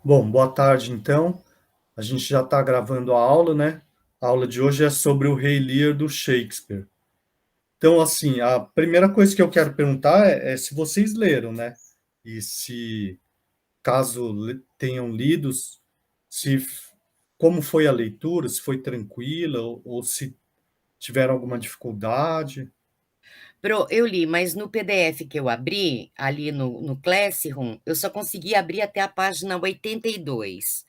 Bom, boa tarde, então. A gente já está gravando a aula, né? A aula de hoje é sobre o Rei Lear do Shakespeare. Então, assim, a primeira coisa que eu quero perguntar é se vocês leram, né? E se, caso tenham lido, se como foi a leitura, se foi tranquila ou se tiveram alguma dificuldade. Eu li, mas no PDF que eu abri, ali no Classroom, eu só consegui abrir até a página 82.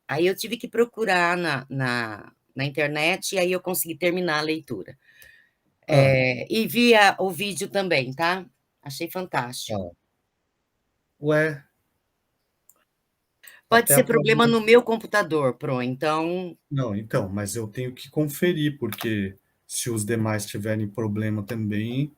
Aí eu tive que procurar na internet e aí eu consegui terminar a leitura. Ah, E vi o vídeo também, tá? Achei fantástico. tá. Ué, Pode até ser agora. problema no meu computador, então. Não, então, mas eu tenho que conferir, porque se os demais tiverem problema também.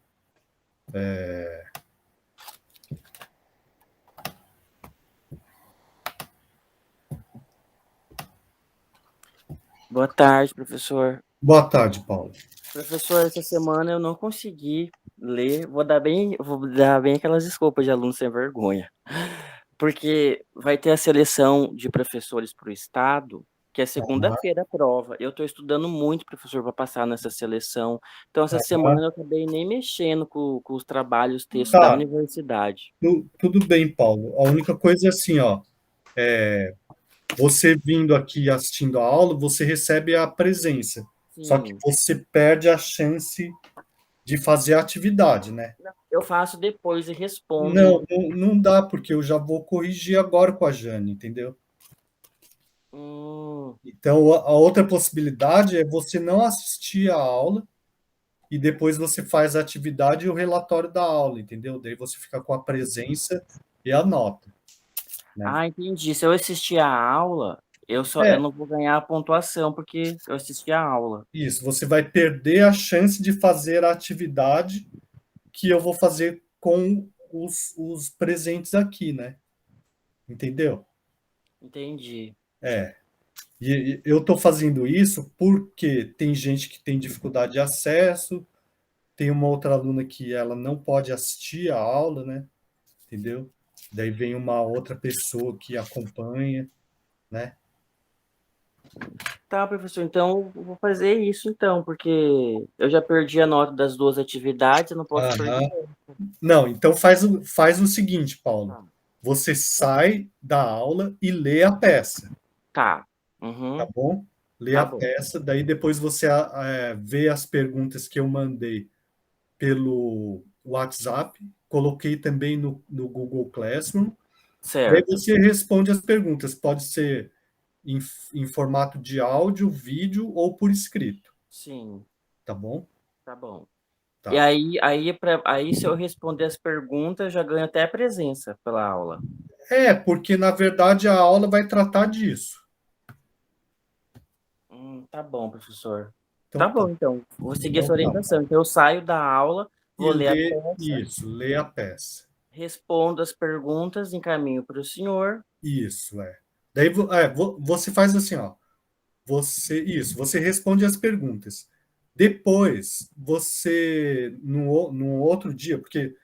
Boa tarde, professor. Boa tarde, Paulo. Professor, essa semana eu não consegui ler. Vou dar bem aquelas desculpas de aluno sem vergonha. Porque vai ter a seleção de professores para o estado, que é Aham, segunda-feira a prova. Eu estou estudando muito, professor, para passar nessa seleção. Então, essa aham. semana eu acabei nem mexendo com os trabalhos, textos da Tá, universidade. tudo bem, Paulo. A única coisa é assim, ó, você vindo aqui e assistindo a aula, você recebe a presença. Só que Sim. você perde a chance de fazer a atividade, né? Eu faço depois e respondo. Não dá, porque eu já vou corrigir agora com a Jane, entendeu? Hum, Então, a outra possibilidade é você não assistir a aula e depois você faz a atividade e o relatório da aula, entendeu? Daí você fica com a presença e a nota, né? entendi. Se eu assistir a aula, eu É, não vou ganhar a pontuação porque eu assisti a aula. isso. Você vai perder a chance de fazer a atividade que eu vou fazer com os presentes aqui, né? Entendeu? Entendi. É. E eu estou fazendo isso porque tem gente que tem dificuldade de acesso, tem uma outra aluna que ela não pode assistir a aula, né? Entendeu? Daí vem uma outra pessoa que acompanha, né? Tá, professor, então eu vou fazer isso então, porque eu já perdi a nota das duas atividades, eu não posso perder. Aham. Não, então faz o seguinte, Paulo. Tá. Você sai da aula e lê a peça, Tá. tá Uhum, bom? Lê tá a bom. peça, daí depois você vê as perguntas que eu mandei pelo WhatsApp, coloquei também no Google Classroom. Daí Certo. você responde as perguntas, pode ser em, em formato de áudio, vídeo ou por escrito, Sim, tá bom? tá bom. E Tá. aí se eu responder as perguntas, eu já ganho até a presença pela aula. Porque na verdade a aula vai tratar disso. Tá bom, professor. Tá Então tá. bom, então. Vou seguir essa Então tá, orientação. Paulo. Então eu saio da aula, E vou ler a lê peça, isso, lê a peça. respondo as perguntas, encaminho para o senhor. Isso, é. Daí você faz assim, ó. Você responde as perguntas. Depois, no outro dia, porque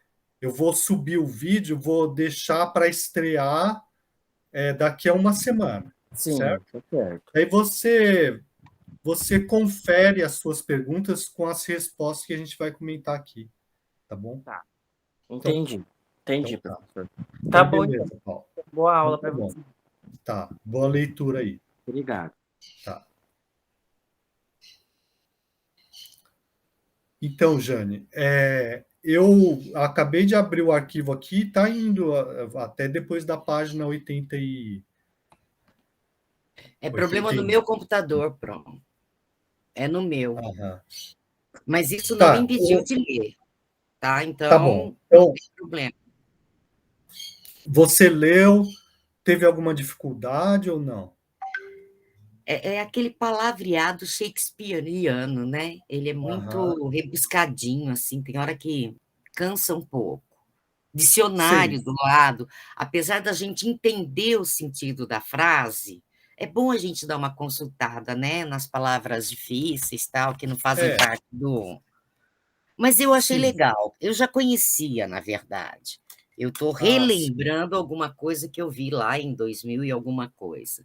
eu vou subir o vídeo, vou deixar para estrear daqui a uma semana, Sim, certo? tá certo. Aí você confere as suas perguntas com as respostas que a gente vai comentar aqui, tá bom? Tá. Então, Entendi. então Entendi, tá. professor. Tá Então, bom, então. beleza, Paulo. Boa Então aula tá para bom. você. Tá. Boa leitura aí. Obrigado. Tá. Então, Jane, eu acabei de abrir o arquivo aqui, tá indo até depois da página É problema no 80. meu computador, pronto. É no meu. Aham. Mas isso não me Tá, impediu de ler, tá? tá bom. Então, não Então, tem problema. você leu, teve alguma dificuldade ou não? É aquele palavreado shakespeariano, né? Ele é Aham. muito rebuscadinho, assim, tem hora que cansa um pouco. Sim. Dicionário do lado, apesar da gente entender o sentido da frase, é bom a gente dar uma consultada, né, nas palavras difíceis, tal, que não fazem É, parte do. Mas eu achei sim. legal. Eu já conhecia, na verdade. Eu estou relembrando alguma coisa que eu vi lá em 2000 e alguma coisa.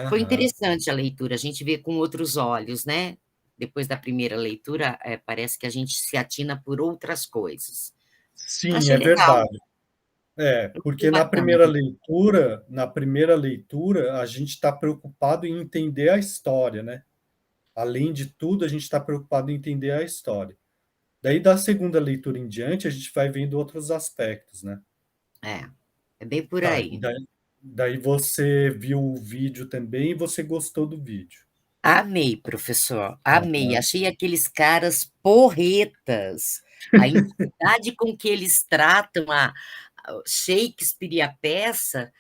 Foi interessante a leitura, a gente vê com outros olhos, né? Depois da primeira leitura, parece que a gente se atina por outras coisas. Sim, Achei é legal. verdade. Porque Bacana. na primeira leitura, a gente está preocupado em entender a história, né? Além de tudo, a gente está preocupado em entender a história. Daí, da segunda leitura em diante, a gente vai vendo outros aspectos, né? É bem por Tá, aí. daí você viu o vídeo também e você gostou do vídeo. Amei, professor, amei. Aham. Achei aqueles caras porretas. A intimidade com que eles tratam a Shakespeare e a peça,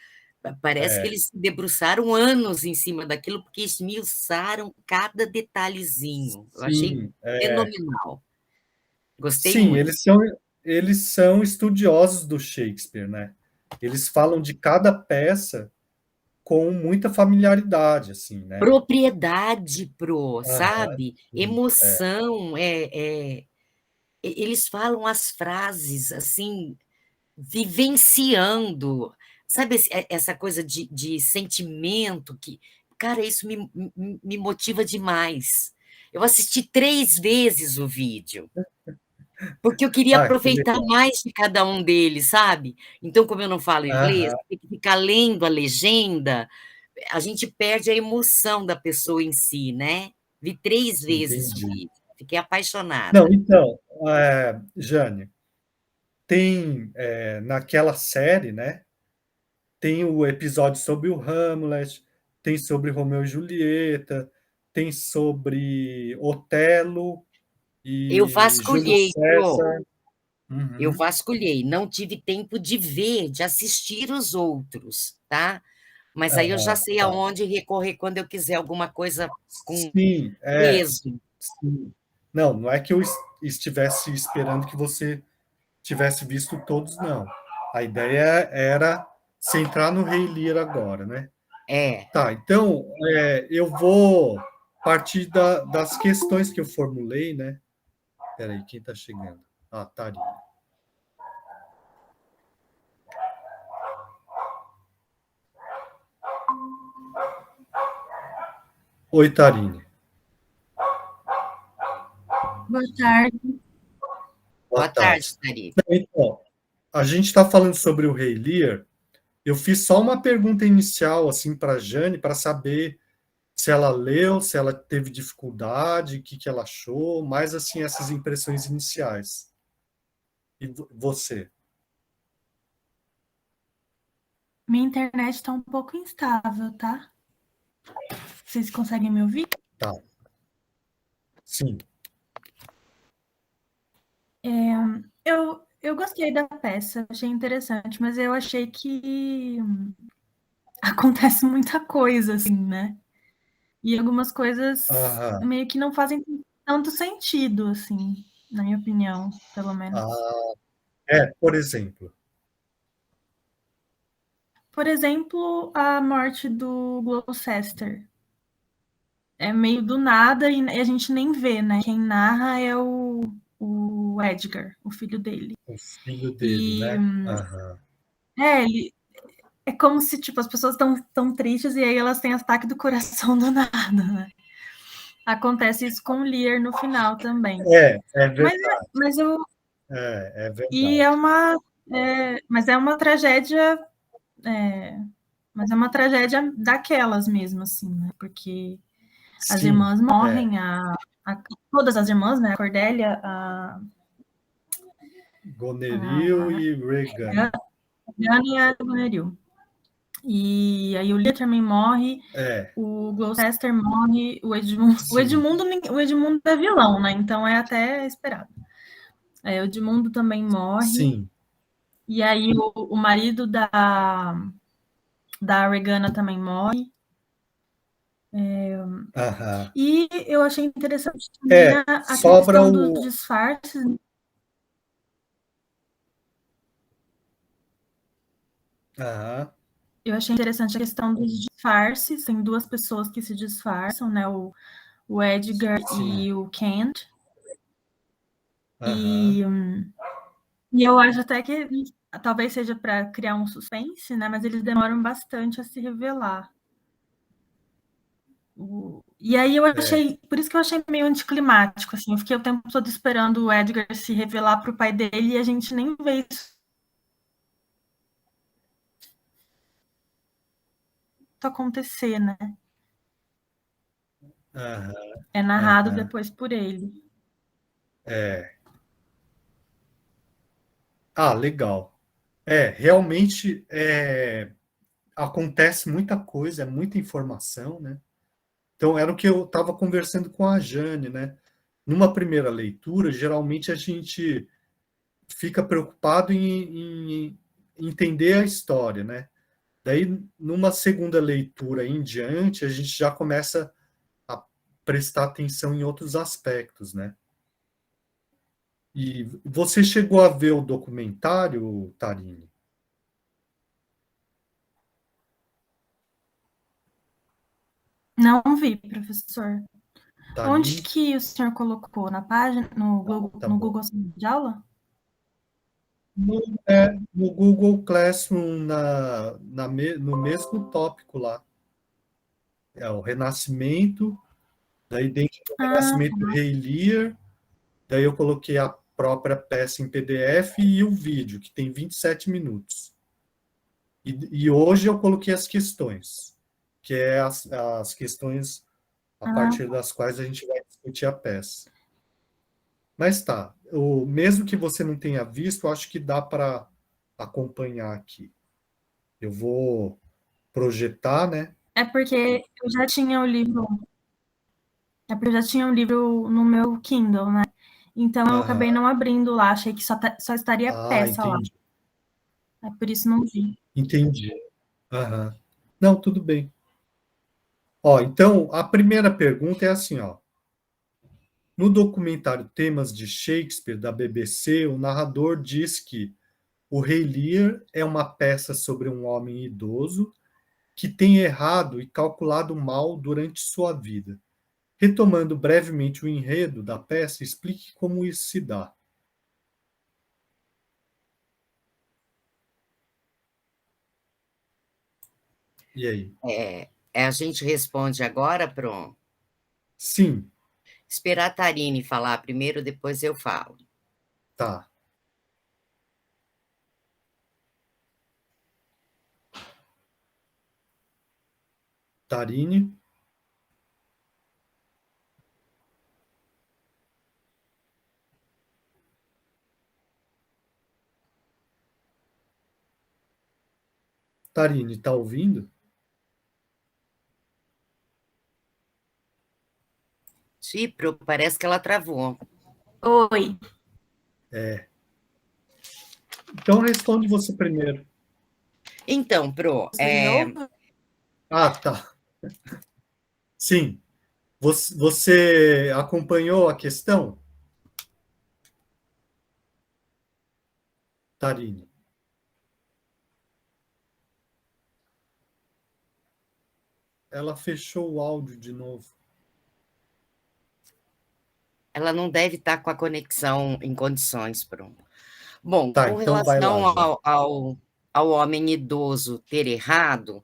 parece que É, eles se debruçaram anos em cima daquilo, porque esmiuçaram cada detalhezinho. Eu achei sim, fenomenal. Gostei sim, muito. eles são estudiosos do Shakespeare, né? Eles falam de cada peça com muita familiaridade, assim, né? Propriedade, pro, Aham, sabe? sim, Emoção, eles falam as frases assim, vivenciando, sabe, essa coisa de sentimento que, cara, isso me motiva demais. Eu assisti 3 vezes o vídeo, porque eu queria que aproveitar legal. mais de cada um deles, sabe? Então, como eu não falo inglês, Aham, tem que ficar lendo a legenda, a gente perde a emoção da pessoa em si, né? Vi 3 vezes o entendi. vídeo, fiquei Não, apaixonada. então, Jane, tem naquela série, né? Tem o episódio sobre o Hamlet, tem sobre Romeu e Julieta, tem sobre Otelo Eu e Júlio vasculhei, Pro. César. Eu Uhum. vasculhei, não tive tempo de ver, de assistir os outros, tá? Mas aí eu já sei Tá. aonde recorrer quando eu quiser alguma coisa com Sim, peso. sim. Não, não é que eu estivesse esperando que você tivesse visto todos, não. A ideia era centrar no Rei Lear agora, né? É, Tá, então eu vou partir das questões que eu formulei, né? Peraí, quem está chegando? Tarine. Oi, Tarine. Boa tarde. Boa boa tarde, tarde. Tari. Então, a gente está falando sobre o Rei Lear. Eu fiz só uma pergunta inicial assim para a Jane para saber se ela leu, se ela teve dificuldade, o que, que ela achou, mais assim essas impressões iniciais. E você? Minha internet está um pouco instável, tá? Vocês conseguem me ouvir? Tá. Sim. Eu gostei da peça, achei interessante, mas eu achei que acontece muita coisa, assim, né? E algumas coisas Aham. meio que não fazem tanto sentido, assim, na minha opinião, pelo menos. Ah, por exemplo. Por exemplo, a morte do Gloucester. É meio do nada e a gente nem vê, né? Quem narra é o Edgar, o filho dele. O filho dele, E né? Aham. ele é como se tipo as pessoas estão tão tristes e aí elas têm ataque do coração do nada, né? Acontece isso com o Lear no final também. É Mas, verdade. mas eu É e é verdade. uma mas é uma tragédia, mas é uma tragédia daquelas mesmo, assim, né? Porque as Sim, irmãs é. morrem, todas as irmãs, né? A Cordélia, Goneril a e Regan. Diana e a Goneril. E aí o Lear também morre, É, o Gloucester morre, o Edmundo. sim, O Edmundo é vilão, né? Então é até esperado. O Edmundo também morre. sim. E aí o marido da Regana também morre. Aham. E eu achei interessante também a Sobra questão dos o. disfarces. Aham, Eu achei interessante a questão dos disfarces. Tem duas pessoas que se disfarçam, né? O Edgar sim. e o Kent. Aham. E, e eu acho até que talvez seja para criar um suspense, né? Mas eles demoram bastante a se revelar. E aí eu achei, por isso que eu achei meio anticlimático, assim, eu fiquei o tempo todo esperando o Edgar se revelar para o pai dele e a gente nem vê isso acontecer, né? É narrado depois por ele. Ah, legal. Realmente acontece muita coisa, é muita informação, né? Então, era o que eu estava conversando com a Jane, né? Numa primeira leitura, geralmente a gente fica preocupado em entender a história, né? Daí, numa segunda leitura em diante, a gente já começa a prestar atenção em outros aspectos, né? E você chegou a ver o documentário, Tarine? Não vi, professor. Onde Tarine? que o senhor colocou? Na página, no Tá no bom. Google Sala de Aula? No Google Classroom, no mesmo tópico lá. É o Renascimento, daí dentro do Ah, Renascimento do Rei Lear, daí eu coloquei a própria peça em PDF e o vídeo, que tem 27 minutos. E hoje eu coloquei as questões, que é as questões a partir das quais a gente vai discutir a peça. Mas tá, mesmo que você não tenha visto, eu acho que dá para acompanhar aqui. Eu vou projetar, né? é porque eu já tinha o livro. É porque eu já tinha o livro no meu Kindle, né? Então eu acabei Aham. não abrindo lá, achei que só estaria a Ah, peça lá. entendi. É por isso não vi. Entendi. Aham. Não, tudo bem. Ó, então, a primeira pergunta é assim, ó. No documentário Temas de Shakespeare, da BBC, o narrador diz que O Rei Lear é uma peça sobre um homem idoso que tem errado e calculado mal durante sua vida. Retomando brevemente o enredo da peça, explique como isso se dá. E aí? A gente responde agora, Pron? Sim, Esperar a Tarine falar primeiro, depois eu falo. tá. Tarine? Tarine, tá ouvindo? Pro, parece que ela travou. Oi. Então responde você primeiro. Então, Pro, De novo? Ah, tá. Sim. Você acompanhou a questão, Tarine? Ela fechou o áudio de novo. ela não deve estar com a conexão em condições, Pro. Bom, Tá, com então vai lá, relação Jane. ao homem idoso ter errado,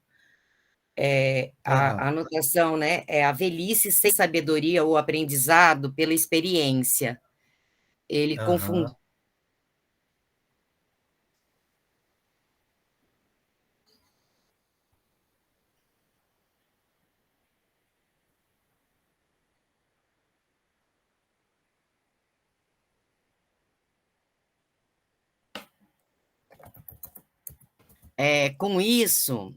a Aham, anotação, né, é a velhice sem sabedoria ou aprendizado pela experiência. Ele confundiu. aham. Com isso,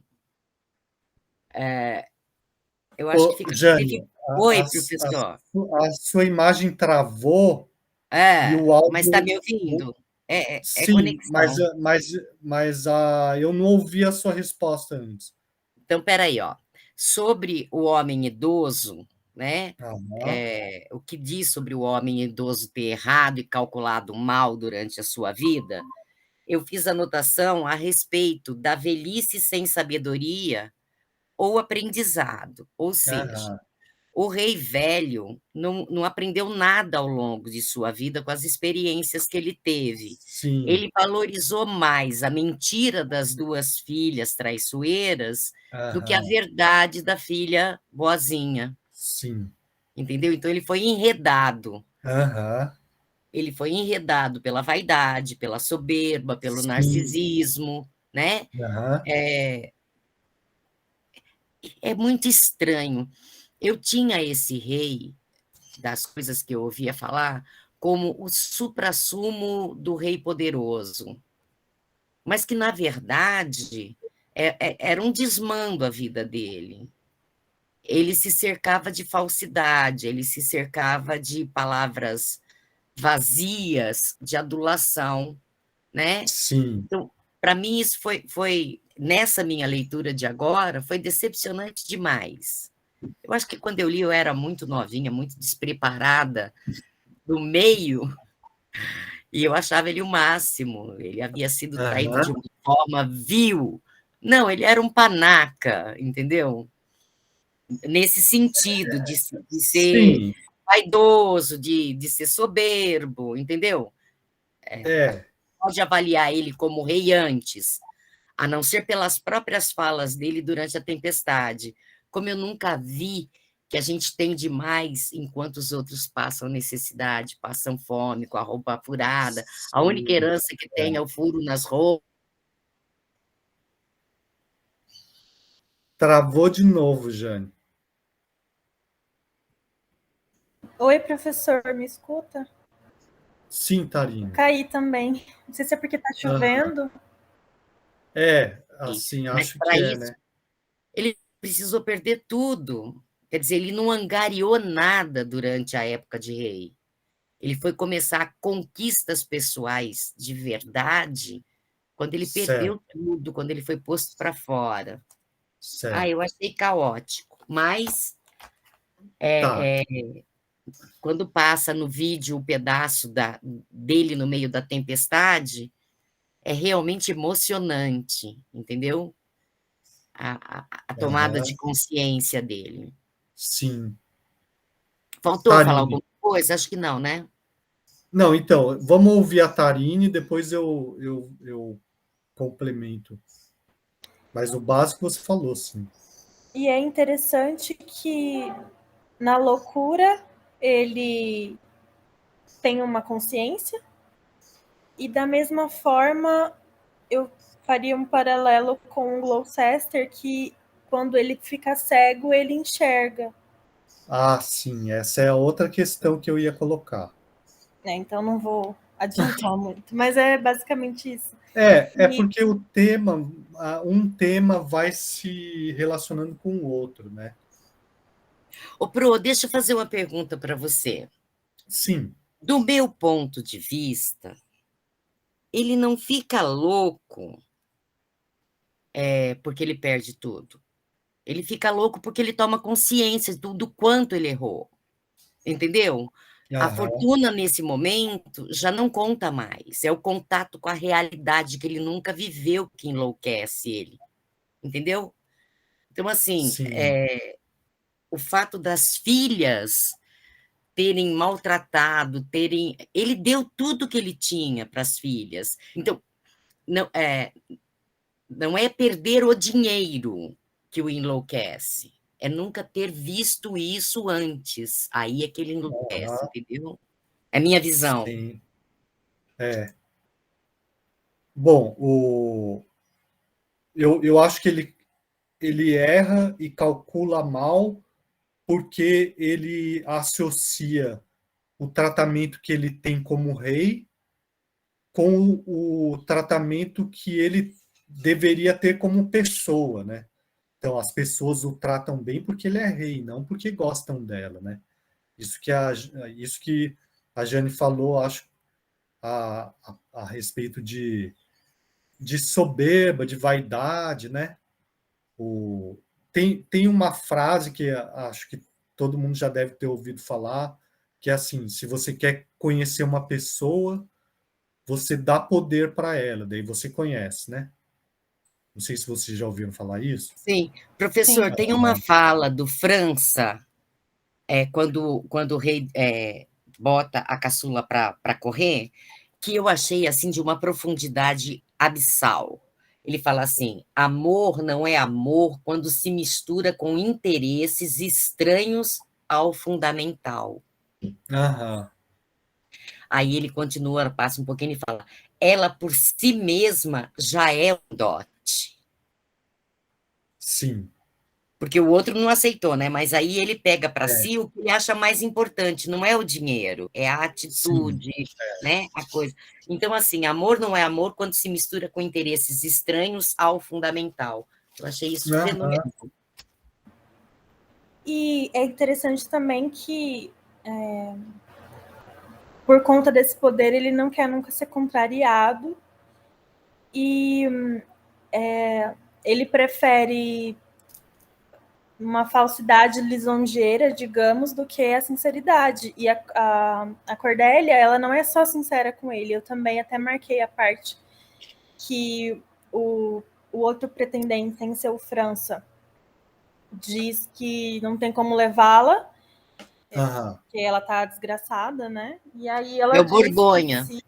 eu acho que Ô, fica. Jane, Oi, professor. a sua imagem travou e o Mas está me áudio. ouvindo? É Sim, conexão. mas eu não ouvi a sua resposta antes. Então, espera aí, ó. Sobre o homem idoso, né? Aham, O que diz sobre o homem idoso ter errado e calculado mal durante a sua vida, eu fiz anotação a respeito da velhice sem sabedoria ou aprendizado. Ou seja, aham. O rei velho não aprendeu nada ao longo de sua vida com as experiências que ele teve. Sim. Ele valorizou mais a mentira das 2 filhas traiçoeiras do que a Aham. verdade da filha boazinha, Sim. entendeu? Então ele foi enredado. Aham. Ele foi enredado pela vaidade, pela soberba, pelo Sim. narcisismo, né? Aham. É muito estranho. Eu tinha esse rei, das coisas que eu ouvia falar, como o suprassumo do rei poderoso, mas que, na verdade, era um desmando a vida dele. Ele se cercava de falsidade, ele se cercava de palavras vazias, de adulação, né? Sim. Então, para mim, isso foi, nessa minha leitura de agora, foi decepcionante demais. Eu acho que quando eu li, eu era muito novinha, muito despreparada, do meio, e eu achava ele o máximo. Ele havia sido traído de Aham. uma forma vil. Não, ele era um panaca, entendeu? Nesse sentido, de ser Sim. vaidoso, de ser soberbo, entendeu? É. Pode avaliar ele como rei antes, a não ser pelas próprias falas dele durante a tempestade. Como eu nunca vi que a gente tem demais enquanto os outros passam necessidade, passam fome, com a roupa furada. A única Sim. herança que tem é o furo nas roupas. Travou de novo, Jane. Oi, professor, me escuta? Sim, Tarine. Caí também. Não sei se é porque tá Aham. chovendo. Assim, Mas acho para que é, isso, né? ele precisou perder tudo. Quer dizer, ele não angariou nada durante a época de rei. Ele foi começar conquistas pessoais de verdade quando ele perdeu Certo, tudo, quando ele foi posto para fora. certo. Eu achei caótico, mas Tá. quando passa no vídeo o pedaço dele no meio da tempestade, é realmente emocionante, entendeu? A tomada de Aham. consciência dele. Sim. Faltou falar Tarine. alguma coisa? Acho que não, né? Não, então, vamos ouvir a Tarine, depois eu complemento. Mas o básico você falou, sim. E é interessante que na loucura ele tem uma consciência, e da mesma forma eu faria um paralelo com o Gloucester, que quando ele fica cego, ele enxerga. Ah, sim, essa é a outra questão que eu ia colocar. Então não vou adiantar muito, mas é basicamente isso. É E, porque o tema, um tema vai se relacionando com o outro, né? Ô, Pro, deixa eu fazer uma pergunta para você. Sim. Do meu ponto de vista, ele não fica louco porque ele perde tudo. Ele fica louco porque ele toma consciência do quanto ele errou, entendeu? A Aham. fortuna, nesse momento, já não conta mais. É o contato com a realidade que ele nunca viveu que enlouquece ele, entendeu? Então, assim, Sim. o fato das filhas terem maltratado, terem. Ele deu tudo que ele tinha para as filhas. Então, não é perder o dinheiro que o enlouquece, é nunca ter visto isso antes. Aí é que ele enlouquece, Aham. entendeu? É minha visão. Sim. Bom, eu acho que ele erra e calcula mal porque ele associa o tratamento que ele tem como rei com o tratamento que ele deveria ter como pessoa, né? Então, as pessoas o tratam bem porque ele é rei, não porque gostam dela, né? Isso que a Jane falou, acho, a respeito de soberba, de vaidade, né? Tem uma frase que acho que todo mundo já deve ter ouvido falar, que é assim: se você quer conhecer uma pessoa, você dá poder para ela, daí você conhece, né? Não sei se vocês já ouviram falar isso. Sim. sim, Professor, tem uma fala do França quando o rei bota a caçula para correr, que eu achei assim de uma profundidade abissal. Ele fala assim: amor não é amor quando se mistura com interesses estranhos ao fundamental. Aham, Aí ele continua, passa um pouquinho e fala: ela por si mesma já é um dote. sim. Porque o outro não aceitou, né? Mas aí ele pega para É, si o que ele acha mais importante, não é o dinheiro, é a sim. atitude, né? A coisa. Então, assim, amor não é amor quando se mistura com interesses estranhos ao fundamental. Eu achei isso Aham, fenomenal. E é interessante também que, por conta desse poder, ele não quer nunca ser contrariado e ele prefere uma falsidade lisonjeira, digamos, do que a sinceridade. E a Cordélia, ela não é só sincera com ele, eu também até marquei a parte que o outro pretendente, sem ser o França, diz que não tem como levá-la, aham. porque ela tá desgraçada, né? E aí É ela o diz que Borgonha, se...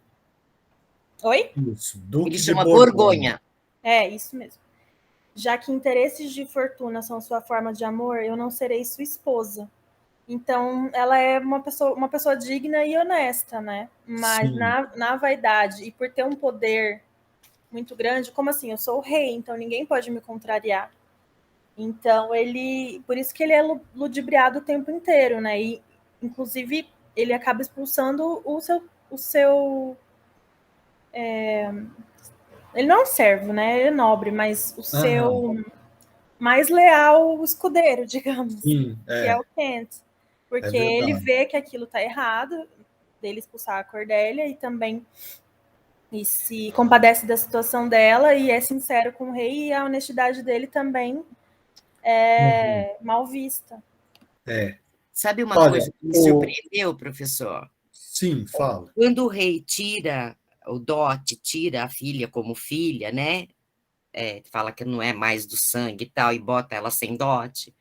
Oi? Isso, ele Duque de chama Borgonha. Borgonha. É, isso mesmo. Já que interesses de fortuna são sua forma de amor, eu não serei sua esposa. Então, ela é uma pessoa digna e honesta, né? Mas Sim, na vaidade, e por ter um poder muito grande, como assim? Eu sou o rei, então ninguém pode me contrariar. Então, por isso que ele é ludibriado o tempo inteiro, né? E, inclusive, ele acaba expulsando o seu ele não é um servo, né? Ele é nobre, mas o aham, seu mais leal escudeiro, digamos, sim, que é o Kent. é Porque ele verdade. vê que aquilo tá errado, dele expulsar a Cordélia e também se compadece da situação dela e é sincero com o rei, e a honestidade dele também Uhum. é mal vista. É. Sabe uma Olha, coisa que me surpreendeu, professor? sim, fala. Quando o rei tira o dote, tira a filha como filha, né? Fala que não é mais do sangue e tal, e bota ela sem dote.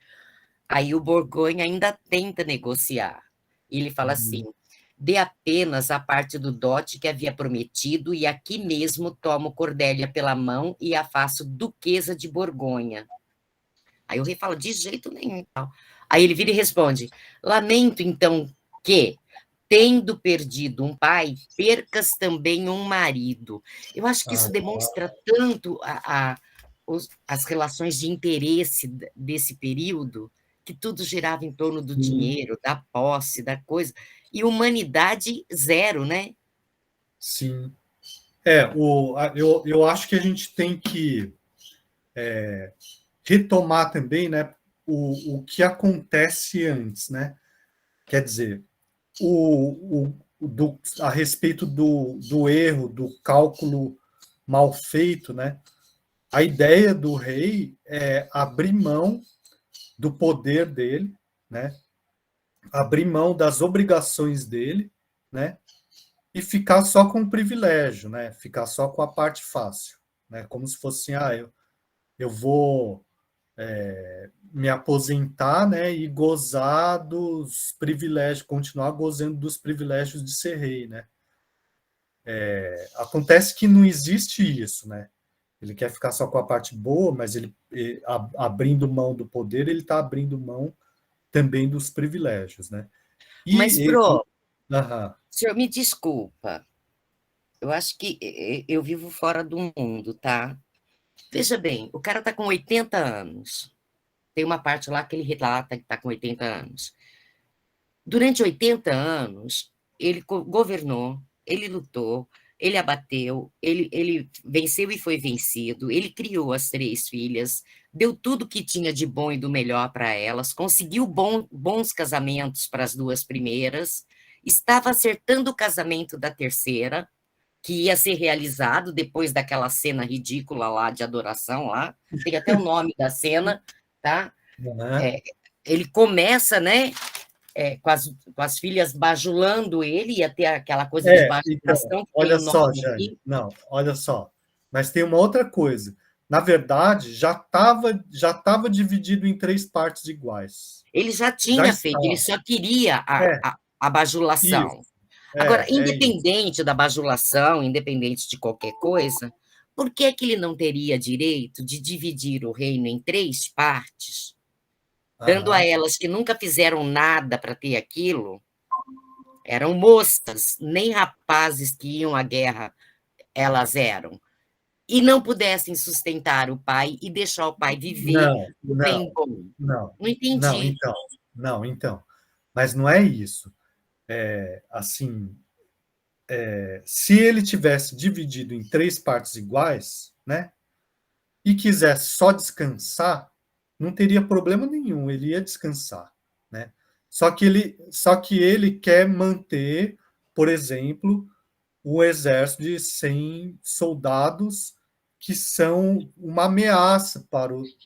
Aí o Borgonha ainda tenta negociar. E ele fala assim: Uhum. dê apenas a parte do dote que havia prometido, e aqui mesmo tomo Cordélia pela mão e a faço duquesa de Borgonha. Aí o rei fala: de jeito nenhum. Aí ele vira e responde: lamento então que, tendo perdido um pai, percas também um marido. Eu acho que Ah, isso demonstra tanto as relações de interesse desse período, que tudo girava em torno do sim, dinheiro, da posse, da coisa, e humanidade zero, né? sim. Eu acho que a gente tem que retomar também, né, o que acontece antes, né? Quer dizer, a respeito do erro, do cálculo mal feito, né? A ideia do rei é abrir mão do poder dele, né? Abrir mão das obrigações dele, né? E ficar só com o privilégio, né? Ficar só com a parte fácil, né? Como se fosse assim, eu vou me aposentar, né? E gozar dos privilégios, continuar gozando dos privilégios de ser rei, né? Acontece que não existe isso, né? Ele quer ficar só com a parte boa, mas abrindo mão do poder, ele está abrindo mão também dos privilégios, né? Mas, E, e Pro, aham, senhor me desculpa, eu acho que eu vivo fora do mundo, tá? Veja bem, o cara está com 80 anos. Tem uma parte lá que ele relata que está com 80 anos. Durante 80 anos, ele governou, ele lutou, ele abateu, ele venceu e foi vencido, ele criou as 3 filhas, deu tudo que tinha de bom e do melhor para elas, conseguiu bons casamentos para as 2 primeiras, estava acertando o casamento da terceira, que ia ser realizado depois daquela cena ridícula lá de adoração lá, tem até o nome da cena, tá? aham. É, ele começa, né, com as filhas bajulando ele, ia ter aquela coisa de Então, bajulação, que tem olha o só, nome Jane, aqui. não, olha só. Mas tem uma outra coisa. na verdade, já tava dividido em 3 partes iguais. Ele já Já tinha feito, ele estava. só queria É, a bajulação. isso. Agora, É isso. independente da bajulação, independente de qualquer coisa, por que que ele não teria direito de dividir o reino em 3 partes, dando a Aham. elas que nunca fizeram nada para ter aquilo, eram moças, nem rapazes que iam à guerra elas eram, e não pudessem sustentar o pai e deixar o pai viver Não, o bem não, bom? não, Não não, entendi. então. Não, então. Mas não é isso. Assim, se ele tivesse dividido em 3 partes iguais, né, e quisesse só descansar, não teria problema nenhum, ele ia descansar, né? Só que ele quer manter, por exemplo, o exército de 100 soldados que são uma ameaça para os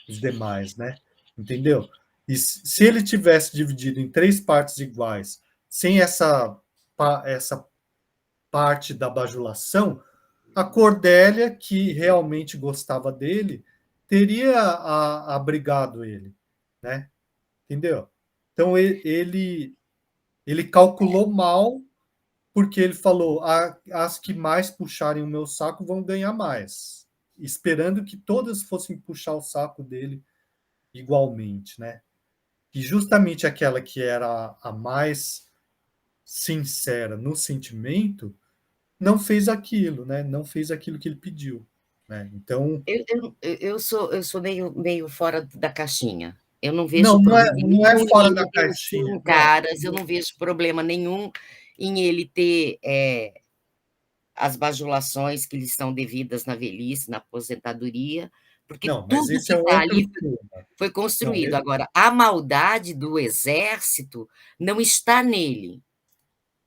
demais, né? Entendeu? E se ele tivesse dividido em 3 partes iguais, sem essa parte da bajulação, a Cordélia, que realmente gostava dele, teria abrigado ele, né? Entendeu? Então ele calculou mal, porque ele falou: as que mais puxarem o meu saco vão ganhar mais, esperando que todas fossem puxar o saco dele igualmente, né? E justamente aquela que era a mais sincera no sentimento não fez aquilo, né? Não fez aquilo que ele pediu, né? Então, Eu sou meio fora da caixinha. Eu não não, vejo não é, problema não é nenhum em fora da ele ter os caixinha, 100 não. caras, eu não vejo problema nenhum em ele ter, as bajulações que lhe são devidas na velhice, na aposentadoria, porque Não, mas tudo esse que é está outro ali tema. foi Não, construído. Agora, a maldade do exército não está nele.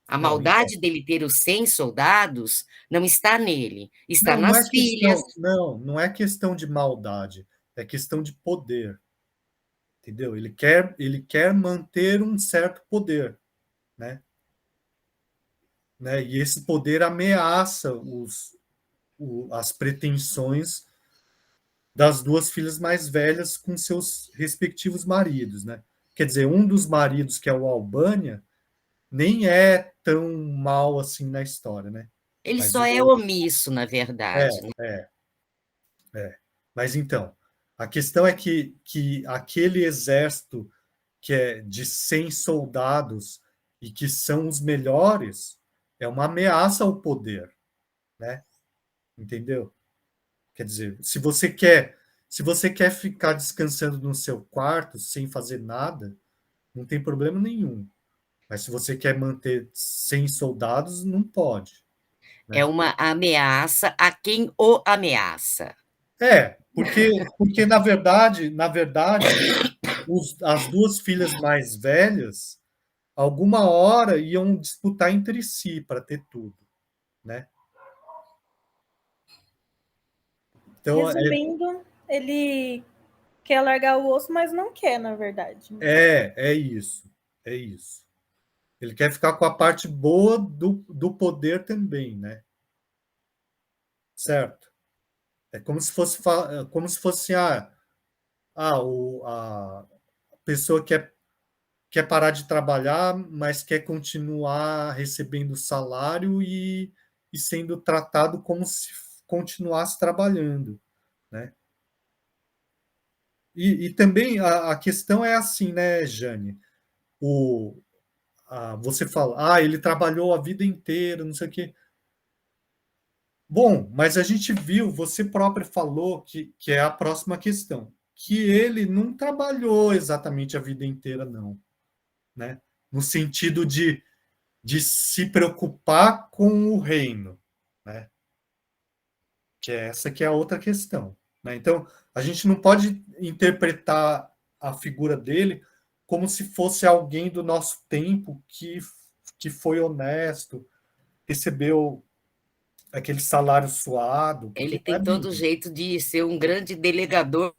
A não, então, maldade dele ter os 100 soldados não está nele, está não é nas filhas. questão, não é questão de maldade, é questão de poder, entendeu? Ele quer manter um certo poder, né? Né? E esse poder ameaça as pretensões das 2 filhas mais velhas com seus respectivos maridos, né? Quer dizer, um dos maridos, que é o Albânia, nem é tão mal assim na história, né? Ele Mas só é o omisso, na é, verdade, né. mas então, a questão é que aquele exército que é de 100 soldados e que são os melhores é uma ameaça ao poder, né? Entendeu? Quer dizer, se você quer ficar descansando no seu quarto sem fazer nada, não tem problema nenhum. Mas se você quer manter 100 soldados, não pode, É né? uma ameaça a quem o ameaça. Porque na verdade, as 2 filhas mais velhas, alguma hora iam disputar entre si para ter tudo, né? Então Resumindo, ele quer largar o osso, mas não quer, na verdade. é isso, é isso. Ele quer ficar com a parte boa do poder também, né? Certo? É como se fosse a pessoa quer parar de trabalhar, mas quer continuar recebendo salário e sendo tratado como se continuasse trabalhando, né? E também a questão é assim, né, Jane? Você fala, ele trabalhou a vida inteira, não sei o quê. Bom, mas a gente viu, você próprio falou que é a próxima questão, que ele não trabalhou exatamente a vida inteira, não, né? No sentido de se preocupar com o reino, né? Que é essa que é a outra questão, né? Então, a gente não pode interpretar a figura dele como se fosse alguém do nosso tempo que foi honesto, recebeu aquele salário suado, Ele porque não tem é todo o bem. jeito de ser um grande delegador.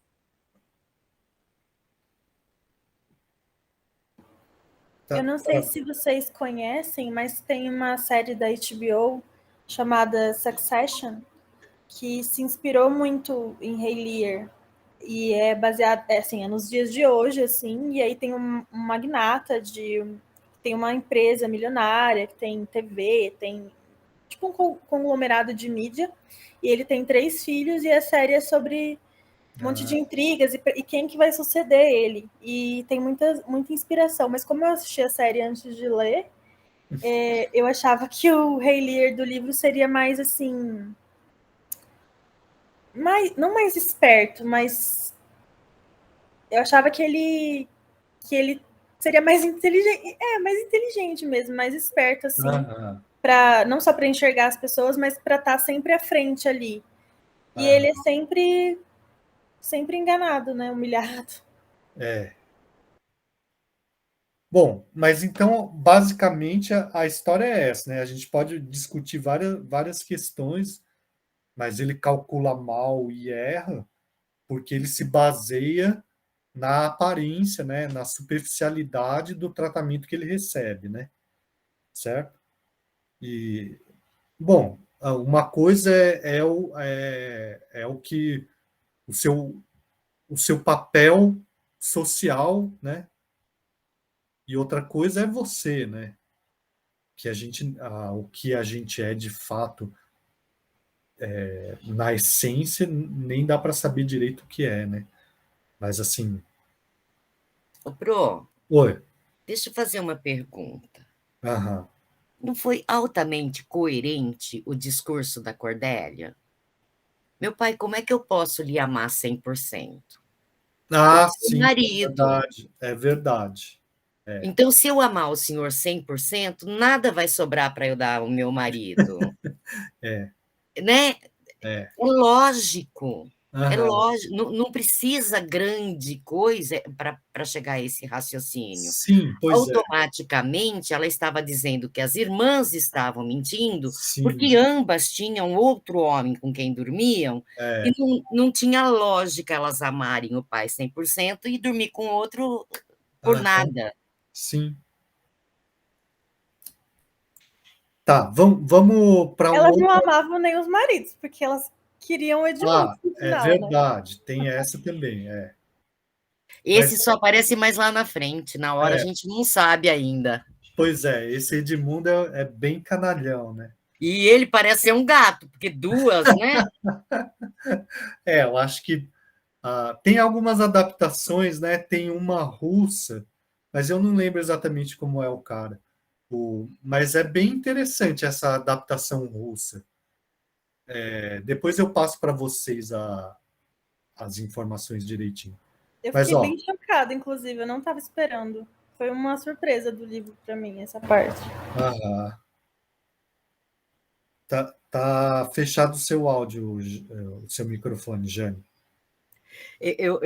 Eu Tá, não sei tá. se vocês conhecem, mas tem uma série da HBO chamada Succession, que se inspirou muito em Rei Lear e é baseado, assim, é nos dias de hoje, assim, e aí tem um magnata tem uma empresa milionária que tem TV, tem tipo um conglomerado de mídia, e ele tem 3 filhos e a série é sobre um monte de intrigas e quem que vai suceder ele. E tem muita inspiração, mas como eu assisti a série antes de ler, eu achava que o Rei Lear do livro seria mais assim, não mais esperto, mas eu achava que ele seria mais inteligente mesmo, mais esperto assim, para não só para enxergar as pessoas, mas para estar sempre à frente ali. E ele é sempre enganado, né, humilhado. Bom, mas então, basicamente, a história é essa, né? A gente pode discutir várias questões, mas ele calcula mal e erra porque ele se baseia na aparência, né? Na superficialidade do tratamento que ele recebe, né? Certo? E, bom, uma coisa é o que o seu papel social, né? E outra coisa é você, né? Que o que a gente é de fato, na essência, nem dá para saber direito o que é, né? Mas assim, Ô, Pro, oi, deixa eu fazer uma pergunta. aham. Não foi altamente coerente o discurso da Cordélia? Meu pai, como é que eu posso lhe amar 100%? Eu Ah, sou sim, é marido. verdade, é verdade. Então, se eu amar o senhor 100%, nada vai sobrar para eu dar ao meu marido, É, né? é, É lógico, é aham. lógico. Não precisa grande coisa para chegar a esse raciocínio. Sim, pois é, Automaticamente, ela estava dizendo que as irmãs estavam mentindo, sim, porque ambas tinham outro homem com quem dormiam, e é, não tinha lógica elas amarem o pai 100% e dormir com outro por aham, nada. sim. Tá, vamos para um Elas não outro. amavam nem os maridos, porque elas queriam o Edmundo no É final, né? verdade, tem essa também, Esse Mas, só aparece mais lá na frente, na hora a é, gente não sabe ainda. pois é, esse Edmundo é bem canalhão, né? E ele parece ser um gato, porque duas, né? Eu acho que tem algumas adaptações, né? Tem uma russa, mas eu não lembro exatamente como é o cara. Mas é bem interessante essa adaptação russa. Depois eu passo para vocês as informações direitinho. Eu Mas, fiquei ó, bem chocada, inclusive, eu não estava esperando. Foi uma surpresa do livro para mim, essa parte. ah, tá fechado o seu áudio, o seu microfone, Jane. Eu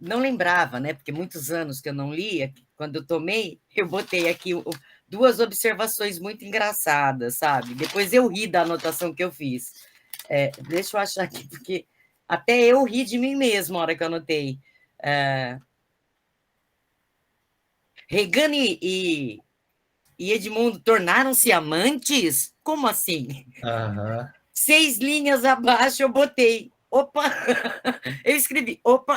não lembrava, né? Porque muitos anos que eu não lia, quando eu tomei, eu botei aqui duas observações muito engraçadas, sabe? Depois eu ri da anotação que eu fiz. Deixa eu achar aqui, porque até eu ri de mim mesma na hora que eu anotei. Regan e Edmundo tornaram-se amantes? Como assim? Aham, 6 linhas abaixo eu botei. Opa! Eu escrevi, opa!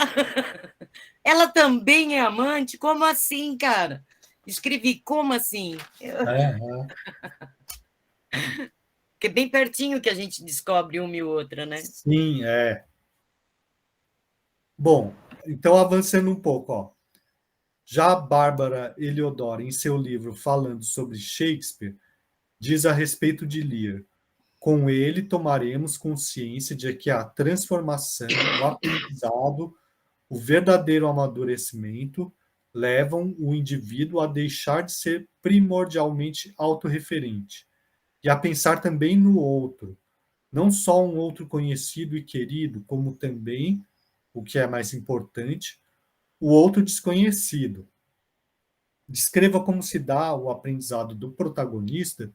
Ela também é amante? Como assim, cara? Escrevi, como assim? aham. Porque é bem pertinho que a gente descobre uma e outra, né? Sim, é. Bom, então avançando um pouco, ó. Já a Bárbara Heliodoro, em seu livro falando sobre Shakespeare, diz a respeito de Lear: com ele tomaremos consciência de que a transformação, o aprendizado, o verdadeiro amadurecimento levam o indivíduo a deixar de ser primordialmente autorreferente e a pensar também no outro, não só um outro conhecido e querido, como também, o que é mais importante, o outro desconhecido. Descreva como se dá o aprendizado do protagonista,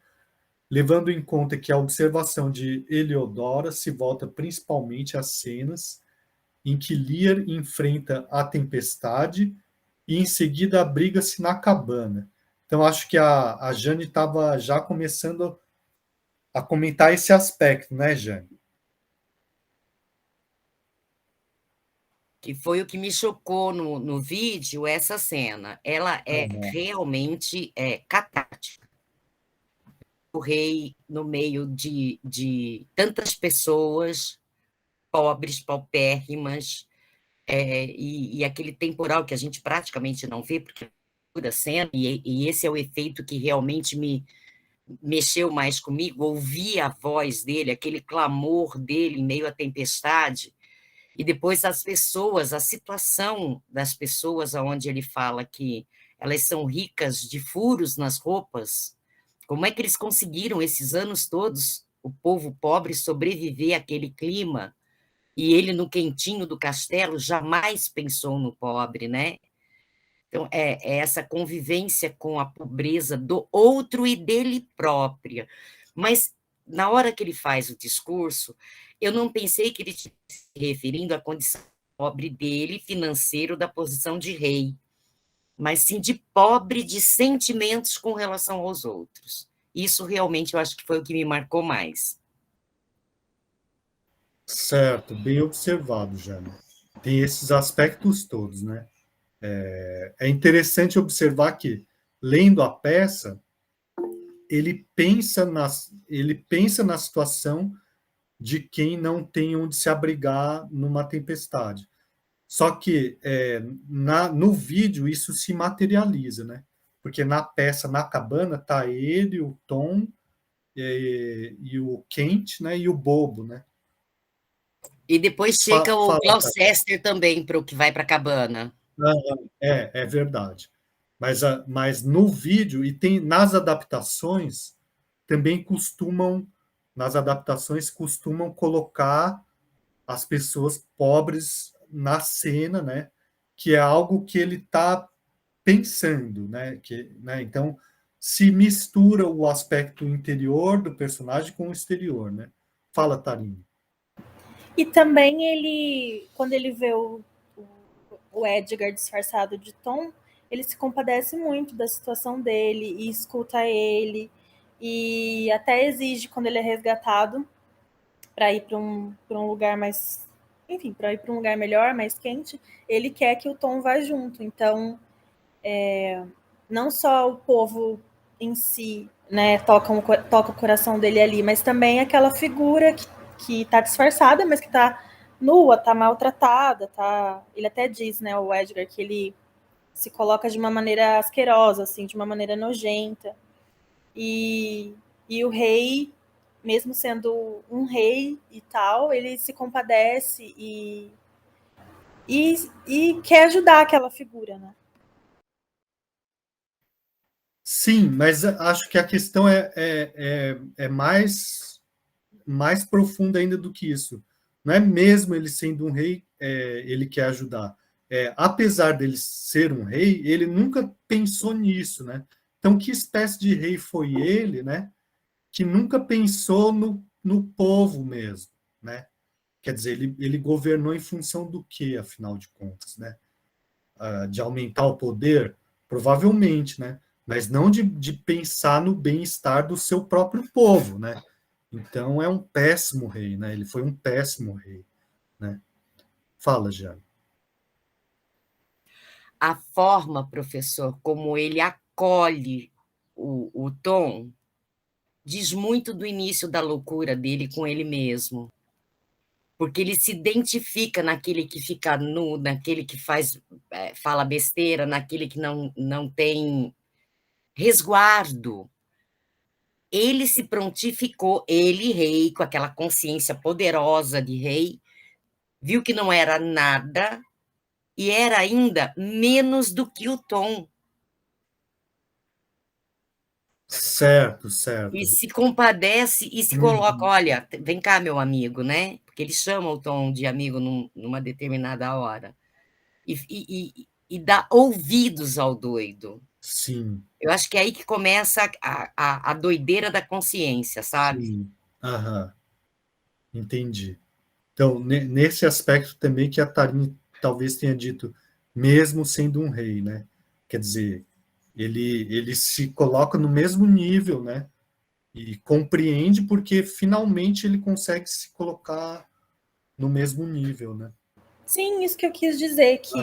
levando em conta que a observação de Heliodora se volta principalmente às cenas em que Lear enfrenta a tempestade e em seguida abriga-se na cabana. Então acho que a Jane estava já começando a comentar esse aspecto, né, Jane? que foi o que me chocou no vídeo, essa cena. Ela é realmente catártica. O rei, no meio de tantas pessoas, pobres, paupérrimas, e aquele temporal que a gente praticamente não vê, porque é pura cena, e esse é o efeito que realmente me mexeu mais comigo, ouvir a voz dele, aquele clamor dele em meio à tempestade, e depois as pessoas, a situação das pessoas aonde ele fala que elas são ricas de furos nas roupas, como é que eles conseguiram esses anos todos, o povo pobre, sobreviver àquele clima, e ele no quentinho do castelo jamais pensou no pobre, né? Então, é essa convivência com a pobreza do outro e dele própria. Mas, na hora que ele faz o discurso, eu não pensei que ele estivesse se referindo à condição pobre dele, financeiro, da posição de rei, mas sim de pobre de sentimentos com relação aos outros. Isso realmente eu acho que foi o que me marcou mais. Certo, bem observado, Jana. Tem esses aspectos todos, né? É interessante observar que, lendo a peça, ele pensa na situação de quem não tem onde se abrigar numa tempestade. Só que no vídeo isso se materializa, né? Porque na peça, na cabana, tá ele, o Tom e o Kent, né? E o Bobo, né? E depois chega o Fala, Gloucester também para o que vai para a cabana. é verdade. Mas no vídeo, e tem nas adaptações, também costumam colocar as pessoas pobres na cena, né? Que é algo que ele está pensando, né? Então se mistura o aspecto interior do personagem com o exterior, né? Fala, Tarinho. E também ele, quando ele vê o Edgar disfarçado de Tom, ele se compadece muito da situação dele e escuta ele e até exige, quando ele é resgatado, para ir para um lugar mais, enfim, para ir para um lugar melhor, mais quente, ele quer que o Tom vá junto. Então, não só o povo em si, né, toca o coração dele ali, mas também aquela figura que tá disfarçada, mas que tá nua, tá maltratada, tá... Ele até diz, né, o Edgar, que ele se coloca de uma maneira asquerosa, assim, de uma maneira nojenta. E o rei, mesmo sendo um rei e tal, ele se compadece e quer ajudar aquela figura, né? Sim, mas acho que a questão é mais profunda ainda do que isso. Não é mesmo ele sendo um rei, ele quer ajudar. Apesar dele ser um rei, ele nunca pensou nisso, né? Então, que espécie de rei foi ele, né? Que nunca pensou no povo mesmo, né? Quer dizer, ele governou em função do quê, afinal de contas, né? De aumentar o poder? Provavelmente, né? Mas não de pensar no bem-estar do seu próprio povo, né? Então é um péssimo rei, né? Ele foi um péssimo rei, né? Fala, Jean. A forma, professor, como ele acolhe o Tom, diz muito do início da loucura dele com ele mesmo. Porque ele se identifica naquele que fica nu, naquele que fala besteira, naquele que não tem resguardo. Ele se prontificou, ele, rei, com aquela consciência poderosa de rei, viu que não era nada e era ainda menos do que o Tom. Certo. E se compadece e se coloca, olha, vem cá, meu amigo, né? Porque ele chama o Tom de amigo numa determinada hora. E dá ouvidos ao doido. Sim. Eu acho que é aí que começa a doideira da consciência, sabe? Sim. Aham. Entendi. Então, nesse aspecto também que a Tarini talvez tenha dito, mesmo sendo um rei, né? Quer dizer, ele se coloca no mesmo nível, né? E compreende porque finalmente ele consegue se colocar no mesmo nível, né? Sim, isso que eu quis dizer, que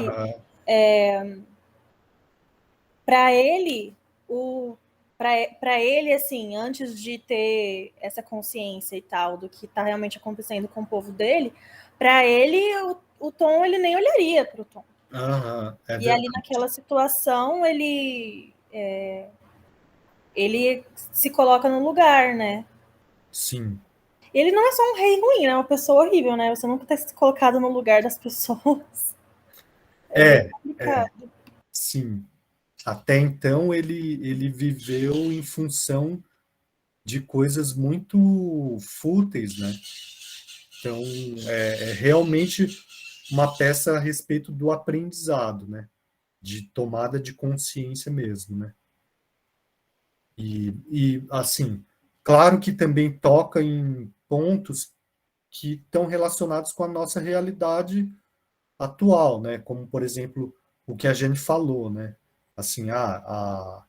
para ele, para ele, assim, antes de ter essa consciência e tal do que está realmente acontecendo com o povo dele, para ele, o Tom, ele nem olharia para o Tom. E ali naquela situação, ele se coloca no lugar, né? Sim. Ele não é só um rei ruim, né? É uma pessoa horrível, né? Você nunca ter se colocado no lugar das pessoas. Bem complicado. Sim. Até então ele viveu em função de coisas muito fúteis, né? Então é realmente uma peça a respeito do aprendizado, né? De tomada de consciência mesmo, né? E assim, claro que também toca em pontos que estão relacionados com a nossa realidade atual, né? Como, por exemplo, o que a gente falou, né? Assim, a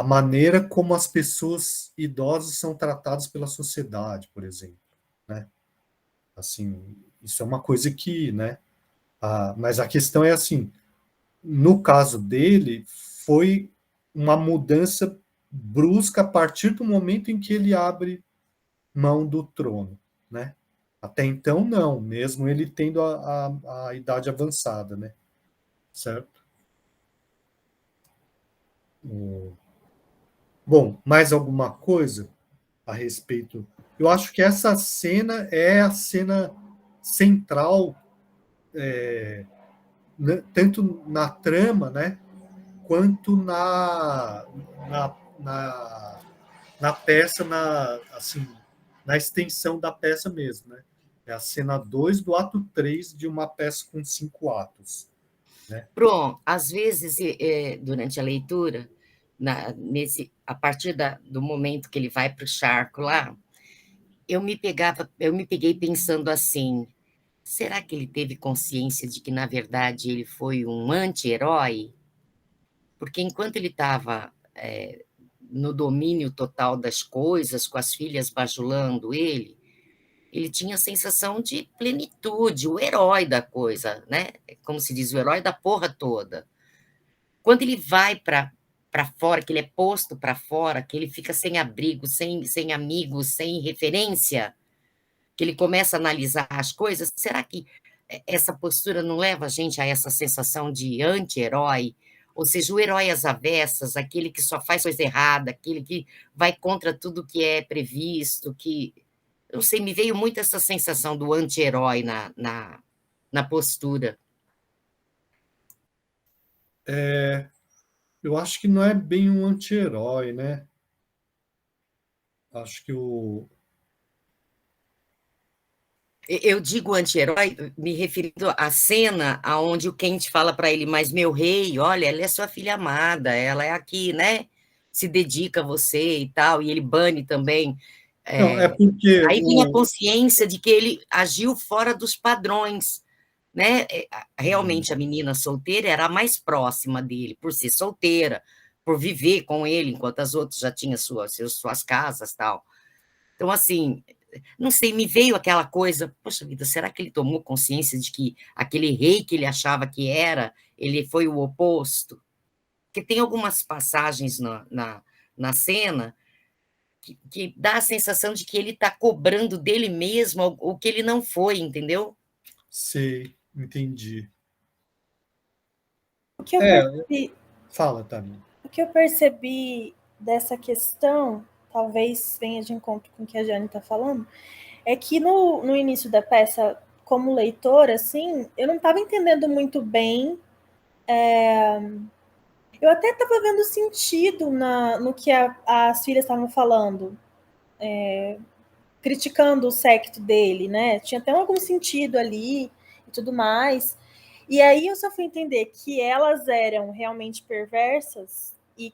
maneira como as pessoas idosas são tratadas pela sociedade, por exemplo, né? Assim, isso é uma coisa que, né? Mas a questão é assim, no caso dele, foi uma mudança brusca a partir do momento em que ele abre mão do trono, né? Até então, não, mesmo ele tendo a idade avançada, né? Certo? Bom, mais alguma coisa a respeito? Eu acho que essa cena é a cena central, né, tanto na trama, né, quanto na, na, na peça, assim, na extensão da peça mesmo, né? É a cena 2 do ato 3 de uma peça com 5 atos. Pronto, às vezes, durante a leitura, a partir do momento que ele vai para o charco lá, eu me peguei pensando assim: será que ele teve consciência de que, na verdade, ele foi um anti-herói? Porque enquanto ele estava no domínio total das coisas, com as filhas bajulando ele tinha a sensação de plenitude, o herói da coisa, né? Como se diz, o herói da porra toda. Quando ele vai para fora, que ele é posto para fora, que ele fica sem abrigo, sem amigos, sem referência, que ele começa a analisar as coisas, será que essa postura não leva a gente a essa sensação de anti-herói? Ou seja, o herói às avessas, aquele que só faz coisa errada, aquele que vai contra tudo que é previsto, que... Não sei, me veio muito essa sensação do anti-herói na postura. Eu acho que não é bem um anti-herói, né? Acho que Eu digo anti-herói me referindo à cena onde o Kent fala para ele, mas meu rei, olha, ela é sua filha amada, ela é aqui, né? Se dedica a você e tal, e ele bane também. Não, é porque Aí vem a consciência de que ele agiu fora dos padrões, né? Realmente a menina solteira era a mais próxima dele, por ser solteira, por viver com ele, enquanto as outras já tinham suas casas tal. Então, assim, não sei, me veio aquela coisa, poxa vida, será que ele tomou consciência de que aquele rei que ele achava que era, ele foi o oposto? Porque tem algumas passagens na cena que dá a sensação de que ele está cobrando dele mesmo o que ele não foi, entendeu? sei, entendi. O que eu percebi, Fala, Tami. o que eu percebi dessa questão, talvez venha de encontro com o que a Jane está falando, é que no início da peça, como leitora, assim, eu não estava entendendo muito bem. Eu até estava vendo sentido no que as filhas estavam falando, criticando o secto dele, né? Tinha até algum sentido ali e tudo mais. E aí eu só fui entender que elas eram realmente perversas e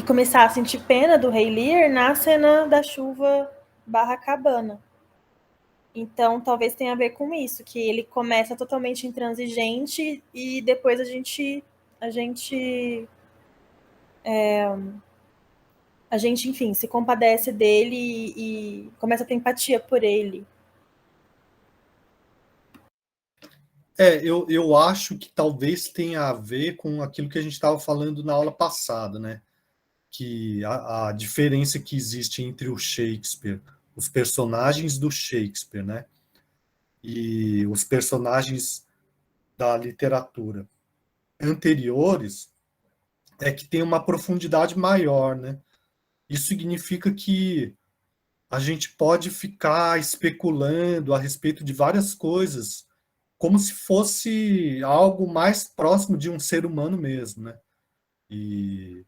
começar a sentir pena do Rei Lear na cena da chuva barra cabana. Então, talvez tenha a ver com isso, que ele começa totalmente intransigente e depois a gente, enfim, se compadece dele e começa a ter empatia por ele. Eu acho que talvez tenha a ver com aquilo que a gente estava falando na aula passada, né? Que a diferença que existe entre o Shakespeare, os personagens do Shakespeare, né? E os personagens da literatura anteriores é que tem uma profundidade maior, né? Isso significa que a gente pode ficar especulando a respeito de várias coisas, como se fosse algo mais próximo de um ser humano mesmo, né? E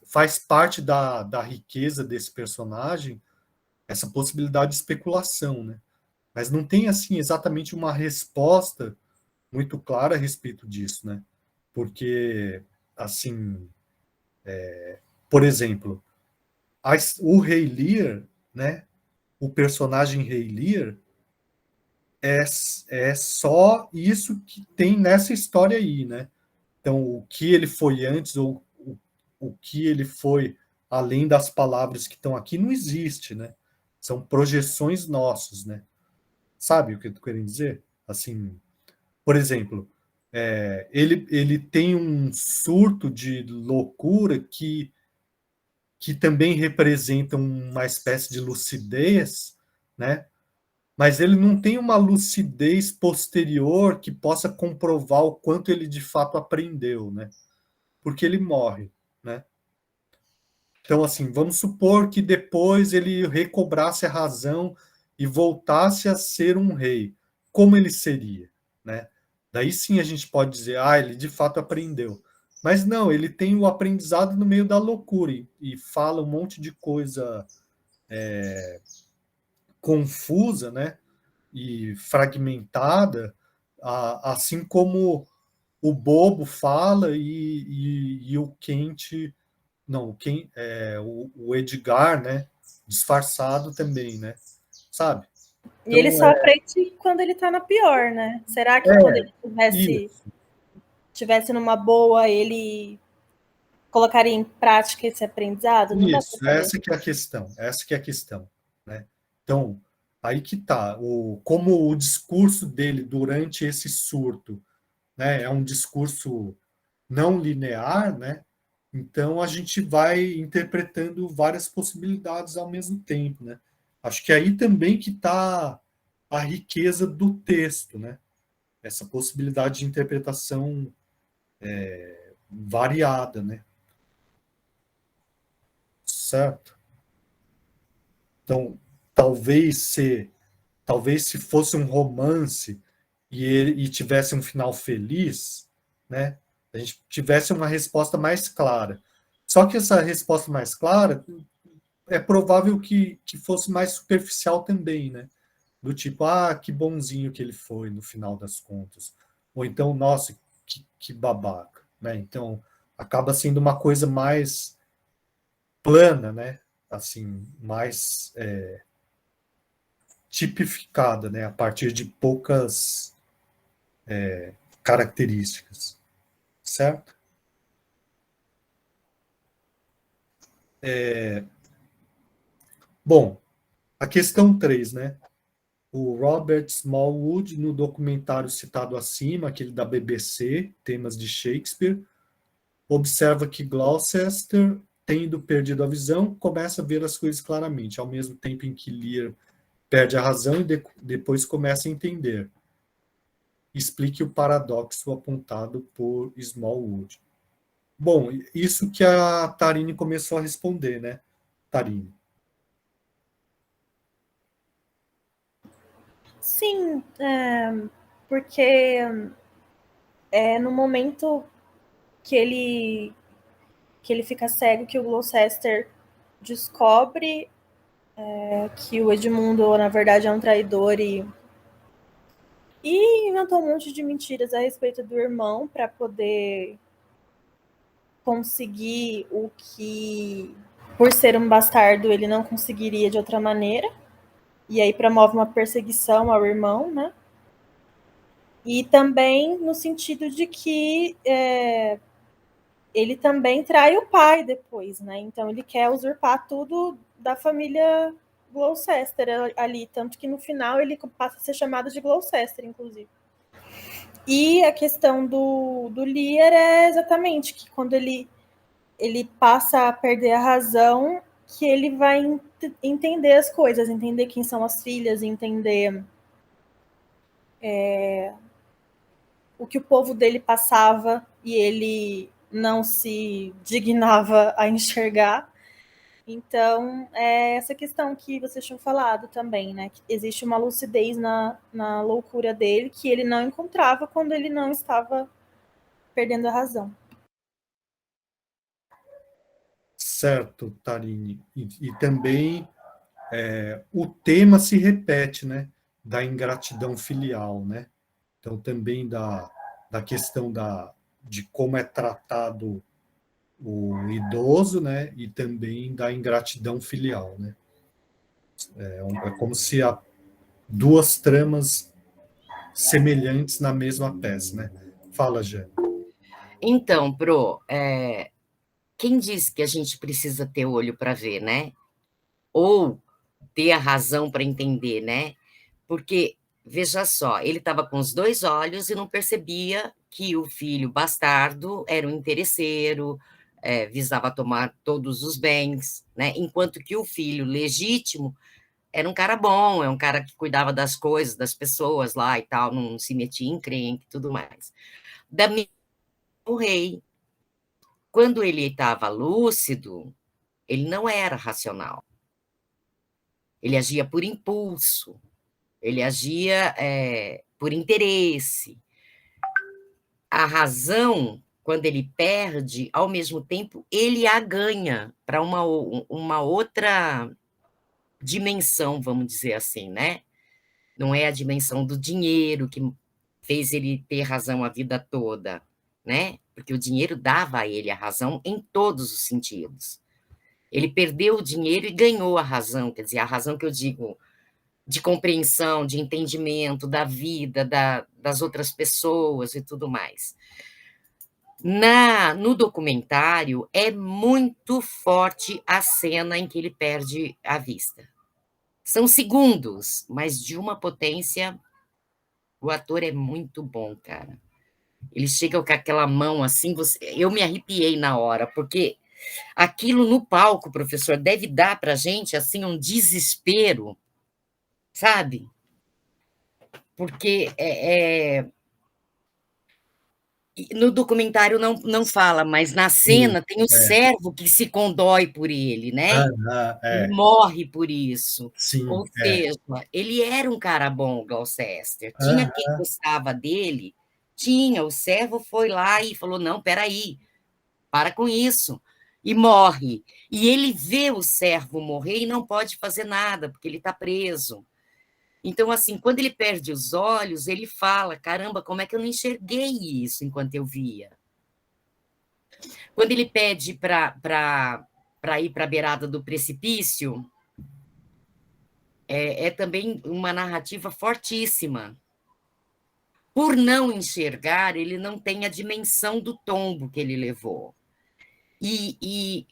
faz parte da riqueza desse personagem essa possibilidade de especulação, né? Mas não tem, assim, exatamente uma resposta muito clara a respeito disso, né? Porque, assim, por exemplo, o Rei Lear, né? O personagem Rei Lear é só isso que tem nessa história aí, né? Então, o que ele foi antes ou o que ele foi além das palavras que estão aqui não existe, né? São projeções nossas, né? Sabe o que eu tô querendo dizer? Assim, por exemplo, ele tem um surto de loucura que também representa uma espécie de lucidez, né? Mas ele não tem uma lucidez posterior que possa comprovar o quanto ele de fato aprendeu, né? Porque ele morre, né? Então, assim, vamos supor que depois ele recobrasse a razão e voltasse a ser um rei. Como ele seria, né? Daí sim a gente pode dizer, ele de fato aprendeu. Mas não, ele tem o aprendizado no meio da loucura e fala um monte de coisa confusa, né? E fragmentada, assim como o bobo fala e o quente, não, o Edgar, né? Disfarçado também, né? Sabe? E ele Então, só aprende quando ele tá na pior, né? Será que quando ele tivesse numa boa, ele colocaria em prática esse aprendizado? Não dá pra saber. essa que é a questão, né? Então, aí que tá, como o discurso dele durante esse surto, né, é um discurso não linear, né? Então a gente vai interpretando várias possibilidades ao mesmo tempo, né? Acho que aí também que está a riqueza do texto, né? Essa possibilidade de interpretação variada, né? Certo? Então, talvez se fosse um romance e tivesse um final feliz, né? A gente tivesse uma resposta mais clara. Só que essa resposta mais clara é provável que fosse mais superficial também, né? Do tipo, que bonzinho que ele foi no final das contas. Ou então, nossa, que babaca, né? Então, acaba sendo uma coisa mais plana, né? Assim, mais tipificada, né? A partir de poucas características, certo? Bom, a questão 3, né? O Robert Smallwood, no documentário citado acima, aquele da BBC, Temas de Shakespeare, observa que Gloucester, tendo perdido a visão, começa a ver as coisas claramente, ao mesmo tempo em que Lear perde a razão e depois começa a entender. Explique o paradoxo apontado por Smallwood. Bom, isso que a Tarine começou a responder, né? Tarine. Sim, porque no momento que ele fica cego, que o Gloucester descobre que o Edmundo, na verdade, é um traidor e inventou um monte de mentiras a respeito do irmão para poder conseguir o que, por ser um bastardo, ele não conseguiria de outra maneira. E aí promove uma perseguição ao irmão, né? E também no sentido de que ele também trai o pai depois, né? Então ele quer usurpar tudo da família Gloucester ali, tanto que no final ele passa a ser chamado de Gloucester, inclusive. E a questão do Lear é exatamente que quando ele passa a perder a razão, que ele vai entender as coisas, entender quem são as filhas, entender o que o povo dele passava e ele não se dignava a enxergar. Então, é essa questão que vocês tinham falado também, né? Que existe uma lucidez na loucura dele que ele não encontrava quando ele não estava perdendo a razão. Certo, Tarini. E também o tema se repete, né? Da ingratidão filial, né? Então, também da questão de como é tratado o idoso, né? E também da ingratidão filial, né? É como se há duas tramas semelhantes na mesma peça, né? Fala, Jé. Então, Pro, quem disse que a gente precisa ter olho para ver, né? Ou ter a razão para entender, né? Porque, veja só, ele estava com os dois olhos e não percebia que o filho bastardo era um interesseiro, visava tomar todos os bens, né? Enquanto que o filho legítimo era um cara bom, é um cara que cuidava das coisas, das pessoas lá e tal, não se metia em encrenca e tudo mais. Da mesma o rei, quando ele estava lúcido, ele não era racional. Ele agia por impulso, ele agia por interesse. A razão, quando ele perde, ao mesmo tempo, ele a ganha para uma outra dimensão, vamos dizer assim, né? Não é a dimensão do dinheiro que fez ele ter razão a vida toda, né? Porque o dinheiro dava a ele a razão em todos os sentidos. Ele perdeu o dinheiro e ganhou a razão, quer dizer, a razão que eu digo de compreensão, de entendimento da vida, das outras pessoas e tudo mais. No documentário, é muito forte a cena em que ele perde a vista. São segundos, mas de uma potência. O ator é muito bom, cara. Ele chega com aquela mão assim, eu me arrepiei na hora, porque aquilo no palco, professor, deve dar para a gente assim um desespero, sabe? Porque no documentário não fala, mas na Sim, cena tem o servo que se condói por ele, né? Ele é, morre por isso. sim, Ou seja, ele era um cara bom, o Gloucester. Tinha quem gostava dele, tinha. O servo foi lá e falou: não, peraí, para com isso. E morre. E ele vê o servo morrer e não pode fazer nada, porque ele está preso. Então, assim, quando ele perde os olhos, ele fala: caramba, como é que eu não enxerguei isso enquanto eu via? Quando ele pede para ir para a beirada do precipício, é também uma narrativa fortíssima. Por não enxergar, ele não tem a dimensão do tombo que ele levou. E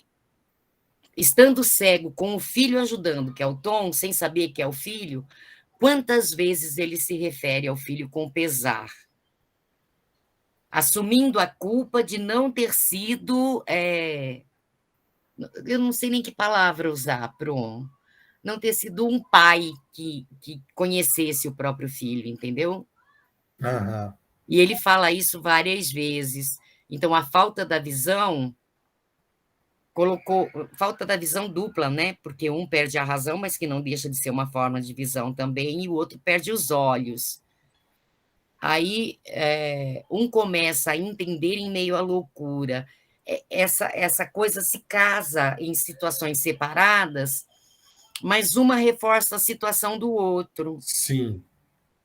estando cego, com o filho ajudando, que é o Tom, sem saber que é o filho, quantas vezes ele se refere ao filho com pesar, assumindo a culpa de não ter sido. Eu não sei nem que palavra usar, Pro. Não ter sido um pai que conhecesse o próprio filho, entendeu? aham, E ele fala isso várias vezes. Então, a falta da visão colocou falta da visão dupla, né? Porque um perde a razão, mas que não deixa de ser uma forma de visão também, e o outro perde os olhos. Aí um começa a entender em meio à loucura. Essa coisa se casa em situações separadas, mas uma reforça a situação do outro, sim,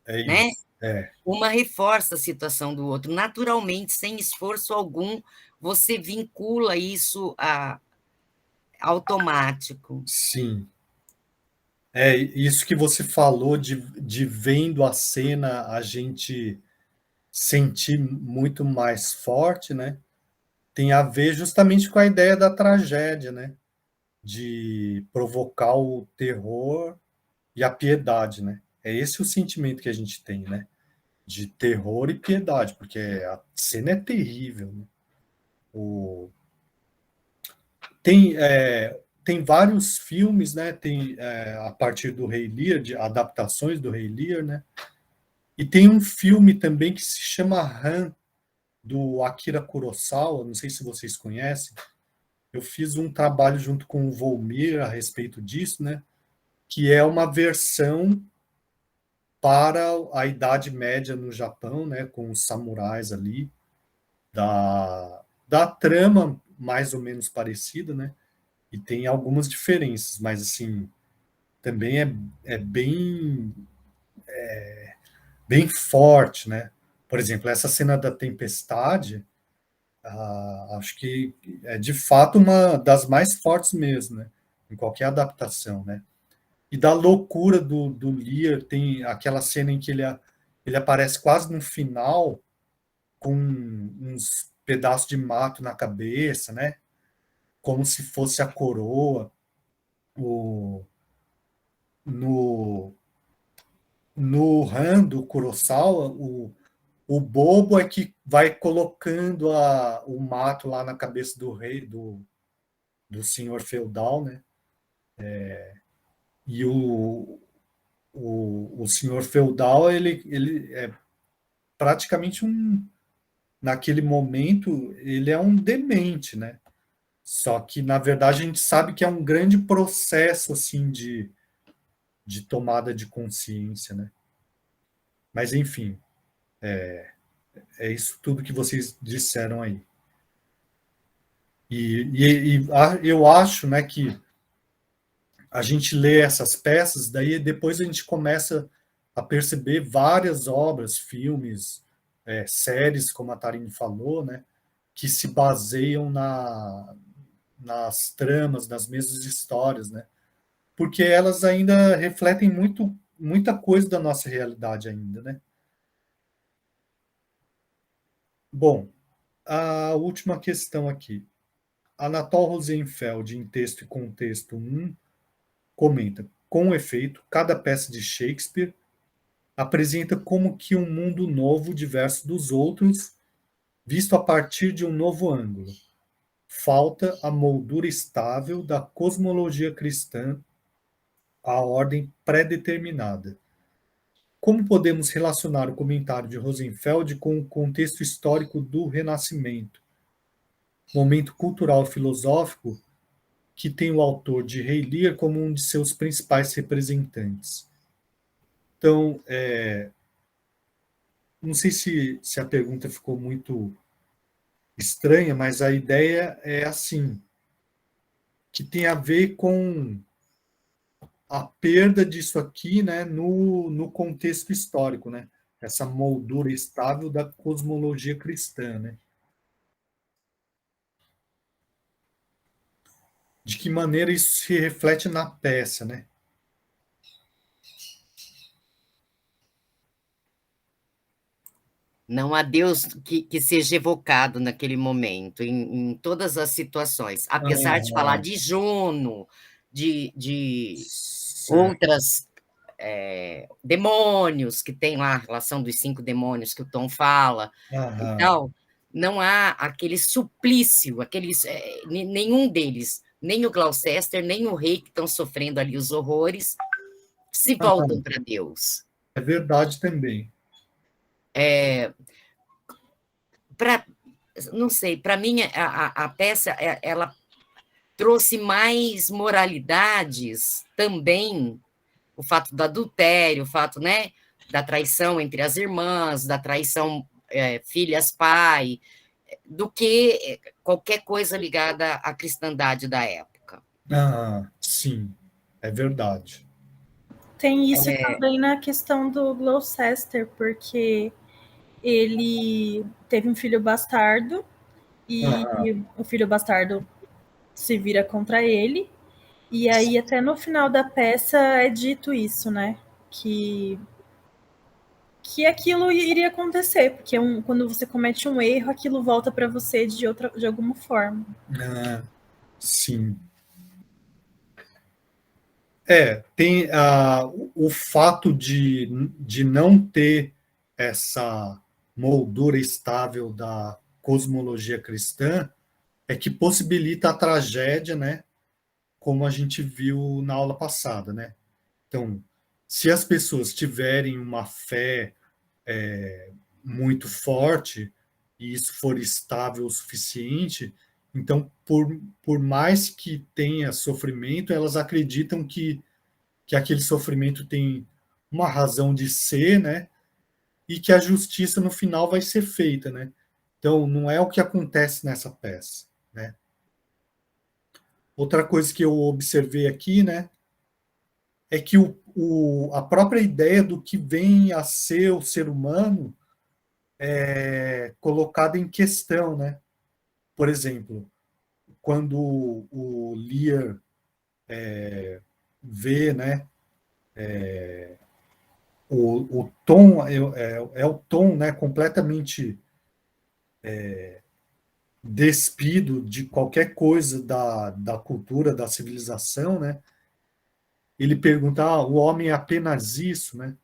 é né? isso. É, Uma reforça a situação do outro. Naturalmente, sem esforço algum, você vincula isso a automático. sim. É isso que você falou de vendo a cena a gente sentir muito mais forte, né? Tem a ver justamente com a ideia da tragédia, né? De provocar o terror e a piedade, né? É esse o sentimento que a gente tem, né? de terror e piedade, porque a cena é terrível, né? Tem vários filmes, né? Tem a partir do Rei Lear, de adaptações do Rei Lear, né? E tem um filme também que se chama Han, do Akira Kurosawa, não sei se vocês conhecem. Eu fiz um trabalho junto com o Volmir a respeito disso, né? Que é uma versão para a Idade Média no Japão, né? Com os samurais ali, da trama mais ou menos parecida, né? E tem algumas diferenças, mas assim, também é bem forte, né? Por exemplo, essa cena da tempestade, acho que é de fato uma das mais fortes mesmo, né? Em qualquer adaptação, né? E da loucura do Lear, tem aquela cena em que ele aparece quase no final com uns pedaços de mato na cabeça, né? Como se fosse a coroa. O, no, no Han do Kurosawa, o bobo é que vai colocando o mato lá na cabeça do rei, do senhor feudal, né? E o senhor feudal, ele é praticamente naquele momento, ele é um demente, né? Só que, na verdade, a gente sabe que é um grande processo, assim, de tomada de consciência, né? Mas, enfim, é isso tudo que vocês disseram aí. Eu acho, né, que a gente lê essas peças, daí depois a gente começa a perceber várias obras, filmes, séries, como a Tarine falou, né, que se baseiam nas tramas, nas mesmas histórias, né, porque elas ainda refletem muita coisa da nossa realidade ainda, né. Bom, a última questão aqui. Anatol Rosenfeld, em Texto e Contexto 1, comenta: com efeito, cada peça de Shakespeare apresenta como que um mundo novo, diverso dos outros, visto a partir de um novo ângulo. Falta a moldura estável da cosmologia cristã, a ordem pré-determinada. Como podemos relacionar o comentário de Rosenfeld com o contexto histórico do Renascimento, momento cultural e filosófico que tem o autor de Rei Lear como um de seus principais representantes? Então, não sei se a pergunta ficou muito estranha, mas a ideia é assim, que tem a ver com a perda disso aqui, né, no contexto histórico, né? Essa moldura estável da cosmologia cristã, né? De que maneira isso se reflete na peça, né? Não há Deus que seja evocado naquele momento, em todas as situações. Apesar de falar de Juno, de outras demônios, que tem lá a relação dos 5 demônios que o Tom fala, e tal, não há aquele suplício, nenhum deles, nem o Gloucester, nem o rei que estão sofrendo ali os horrores, se voltam para Deus. É verdade também. Não sei, para mim a peça ela trouxe mais moralidades também, o fato do adultério, o fato, né, da traição entre as irmãs, da traição filhas-pai, do que qualquer coisa ligada à cristandade da época. Sim, é verdade. Tem isso também na questão do Gloucester, porque ele teve um filho bastardo e o filho bastardo se vira contra ele. E aí, até no final da peça, é dito isso, né? Que aquilo iria acontecer, porque quando você comete um erro, aquilo volta para você de alguma forma. Sim. Tem o fato de não ter essa moldura estável da cosmologia cristã é que possibilita a tragédia, né? Como a gente viu na aula passada, né? Então, se as pessoas tiverem uma fé muito forte e isso for estável o suficiente, então, por mais que tenha sofrimento, elas acreditam que aquele sofrimento tem uma razão de ser, né? E que a justiça no final vai ser feita, né? Então, não é o que acontece nessa peça, né? Outra coisa que eu observei aqui, né, é que a própria ideia do que vem a ser o ser humano é colocada em questão, né? Por exemplo, quando o Lear vê, né, o Tom é o Tom, né, completamente despido de qualquer coisa da cultura, da civilização, né? Ele pergunta, o homem é apenas isso, né?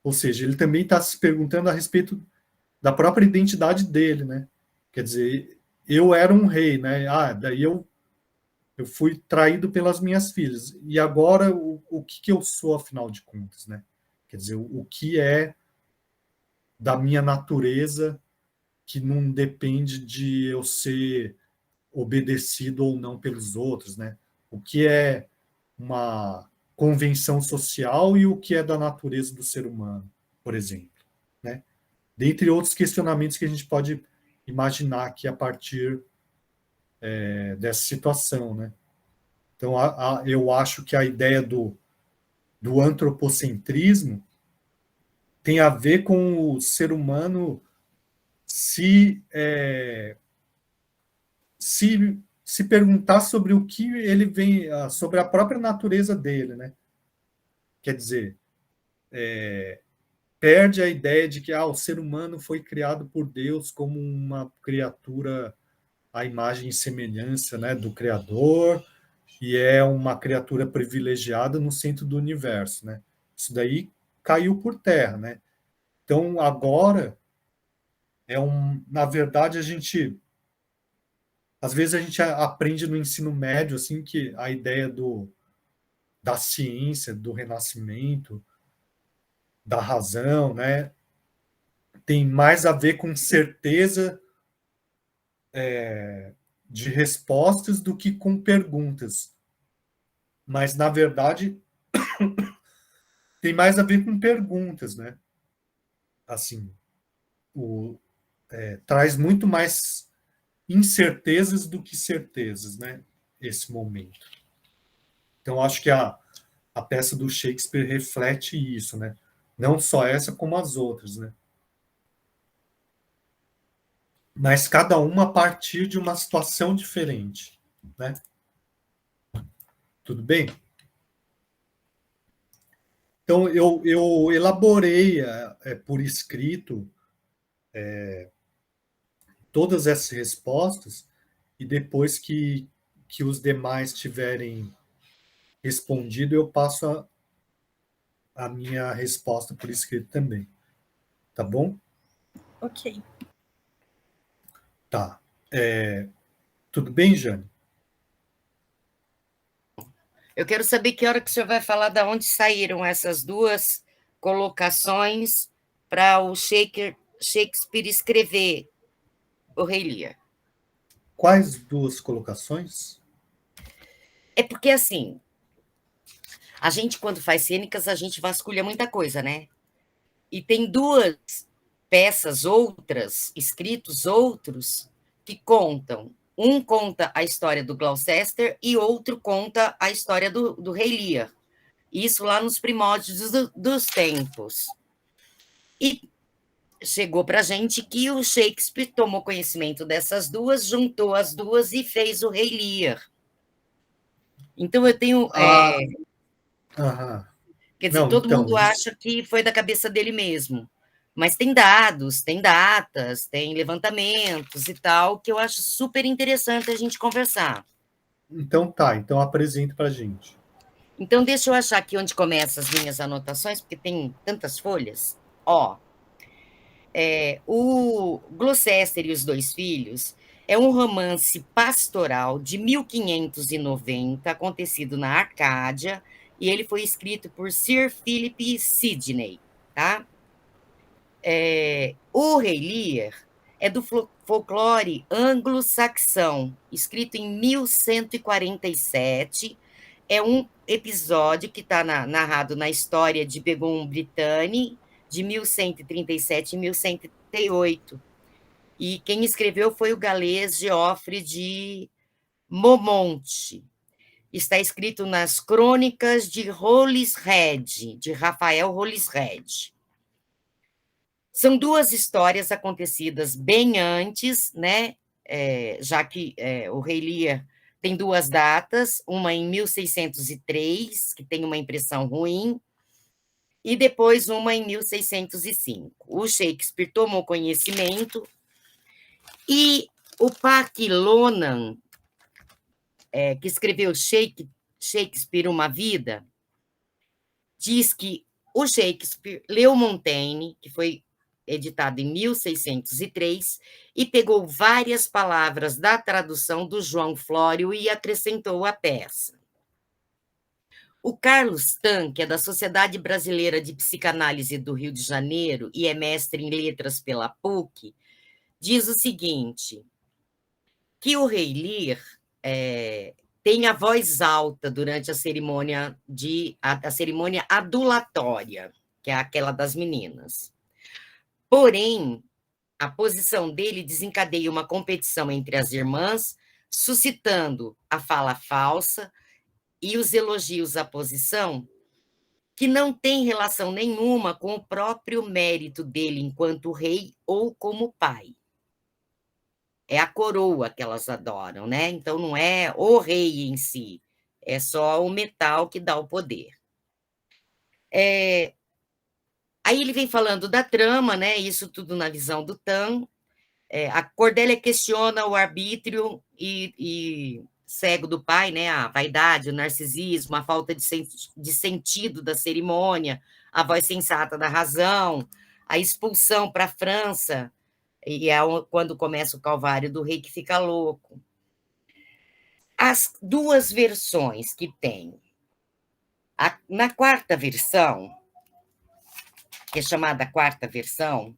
Ou seja, ele também está se perguntando a respeito da própria identidade dele, né? Quer dizer, eu era um rei, né? Daí eu fui traído pelas minhas filhas. E agora, o que eu sou, afinal de contas, né? Quer dizer, o que é da minha natureza que não depende de eu ser obedecido ou não pelos outros, né? O que é uma convenção social e o que é da natureza do ser humano, por exemplo, né? Dentre outros questionamentos que a gente pode imaginar aqui a partir dessa situação, né? Então, eu acho que a ideia do antropocentrismo tem a ver com o ser humano se, se perguntar sobre o que ele vem, sobre a própria natureza dele, né? Quer dizer, perde a ideia de que o ser humano foi criado por Deus como uma criatura à imagem e semelhança, né, do Criador, e é uma criatura privilegiada no centro do universo, né? Isso daí caiu por terra, né? Então agora na verdade às vezes a gente aprende no ensino médio assim que a ideia da ciência, do renascimento, da razão, né, tem mais a ver com certeza de respostas do que com perguntas. Mas, na verdade, tem mais a ver com perguntas, né? Assim, traz muito mais incertezas do que certezas, né? Esse momento. Então, acho que a peça do Shakespeare reflete isso, né? Não só essa, como as outras, né? Mas cada uma a partir de uma situação diferente, né? Tudo bem? Então, eu elaborei por escrito todas essas respostas e depois que os demais tiverem respondido, eu passo a minha resposta por escrito também. Tá bom? Ok. Tá. Tudo bem, Jane? Eu quero saber que hora que o senhor vai falar de onde saíram essas duas colocações para o Shakespeare escrever o Rei Lear. Quais duas colocações? É porque, assim, a gente, quando faz cênicas, a gente vasculha muita coisa, né? E tem duas peças outras, escritos outros, que contam. Um conta a história do Gloucester e outro conta a história do Rei Lear. Isso lá nos primórdios dos tempos. E chegou para a gente que o Shakespeare tomou conhecimento dessas duas, juntou as duas e fez o Rei Lear. Então, eu tenho... Quer dizer, Não, todo então, mundo acha que foi da cabeça dele mesmo. Mas tem dados, tem datas, tem levantamentos e tal, que eu acho super interessante a gente conversar. Então tá, então apresenta para a gente. Então, deixa eu achar aqui onde começam as minhas anotações, porque tem tantas folhas. Ó, O Gloucester e os Dois Filhos é um romance pastoral de 1590, acontecido na Arcádia, e ele foi escrito por Sir Philip Sidney, tá? O Rei Lear é do folclore anglo-saxão, escrito em 1147. É um episódio que está narrado na história de Begun Britanni, de 1137 e 1138. E quem escreveu foi o galês Geoffrey de Beaumont. Está escrito nas Crônicas de Holishead, de Rafael Holishead. São duas histórias acontecidas bem antes, né? Já que o Rei Lear tem duas datas, uma em 1603, que tem uma impressão ruim, e depois uma em 1605. O Shakespeare tomou conhecimento e o Packy Lonan, que escreveu Shakespeare, Uma Vida, diz que o Shakespeare leu Montaigne, que foi editado em 1603, e pegou várias palavras da tradução do João Flório e acrescentou à peça. O Carlos Tan, que é da Sociedade Brasileira de Psicanálise do Rio de Janeiro e é mestre em letras pela PUC, diz o seguinte, que o Rei Lear tem a voz alta durante a cerimônia adulatória, que é aquela das meninas. Porém, a posição dele desencadeia uma competição entre as irmãs, suscitando a fala falsa e os elogios à posição, que não tem relação nenhuma com o próprio mérito dele enquanto rei ou como pai. É a coroa que elas adoram, né? Então, não é o rei em si, é só o metal que dá o poder. Aí ele vem falando da trama, né? Isso tudo na visão do Tan. A Cordélia questiona o arbítrio e cego do pai, né? A vaidade, o narcisismo, a falta de sentido da cerimônia, a voz sensata da razão, a expulsão para a França, e é quando começa o calvário do rei que fica louco. As duas versões que tem. Na quarta versão, que é chamada quarta versão,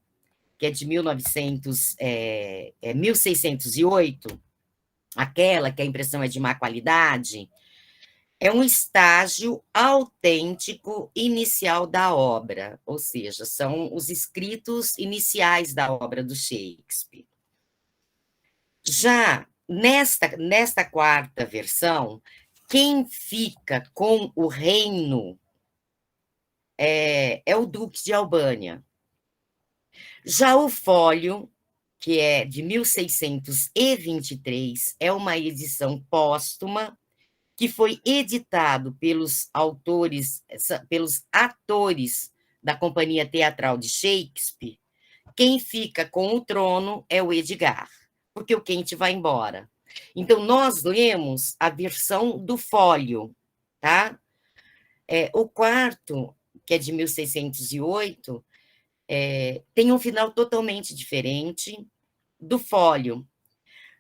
que é de 1608, aquela que a impressão é de má qualidade, é um estágio autêntico inicial da obra, ou seja, são os escritos iniciais da obra do Shakespeare. Já nesta quarta versão, quem fica com o reino é o Duque de Albânia. Já o Fólio, que é de 1623, é uma edição póstuma que foi editado pelos atores da Companhia Teatral de Shakespeare. Quem fica com o trono é o Edgar, porque o Kent vai embora. Então, nós lemos a versão do Fólio, tá? O quarto, que é de 1608, tem um final totalmente diferente do Fólio.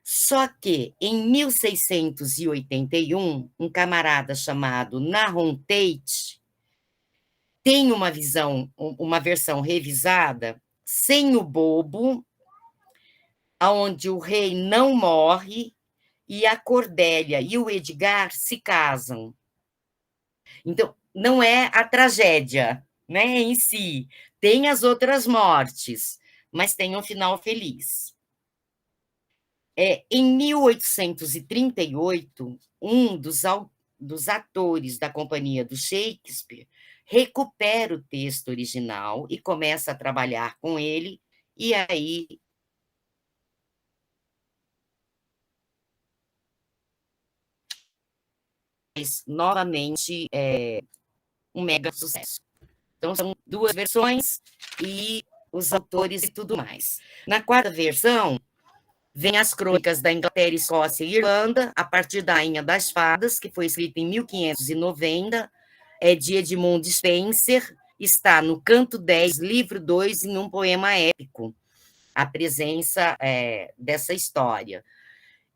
Só que, em 1681, um camarada chamado Nahum Tate tem uma versão revisada, sem o bobo, onde o rei não morre e a Cordélia e o Edgar se casam. Então, não é a tragédia, né, em si. Tem as outras mortes, mas tem um final feliz. Em 1838, um dos atores da companhia do Shakespeare recupera o texto original e começa a trabalhar com ele, e aí novamente um mega sucesso. Então, são duas versões e os autores e tudo mais. Na quarta versão, vem as crônicas da Inglaterra, Escócia e Irlanda, a partir da Rainha das Fadas, que foi escrita em 1590, de Edmund Spenser, está no canto 10, livro 2, em um poema épico, a presença dessa história.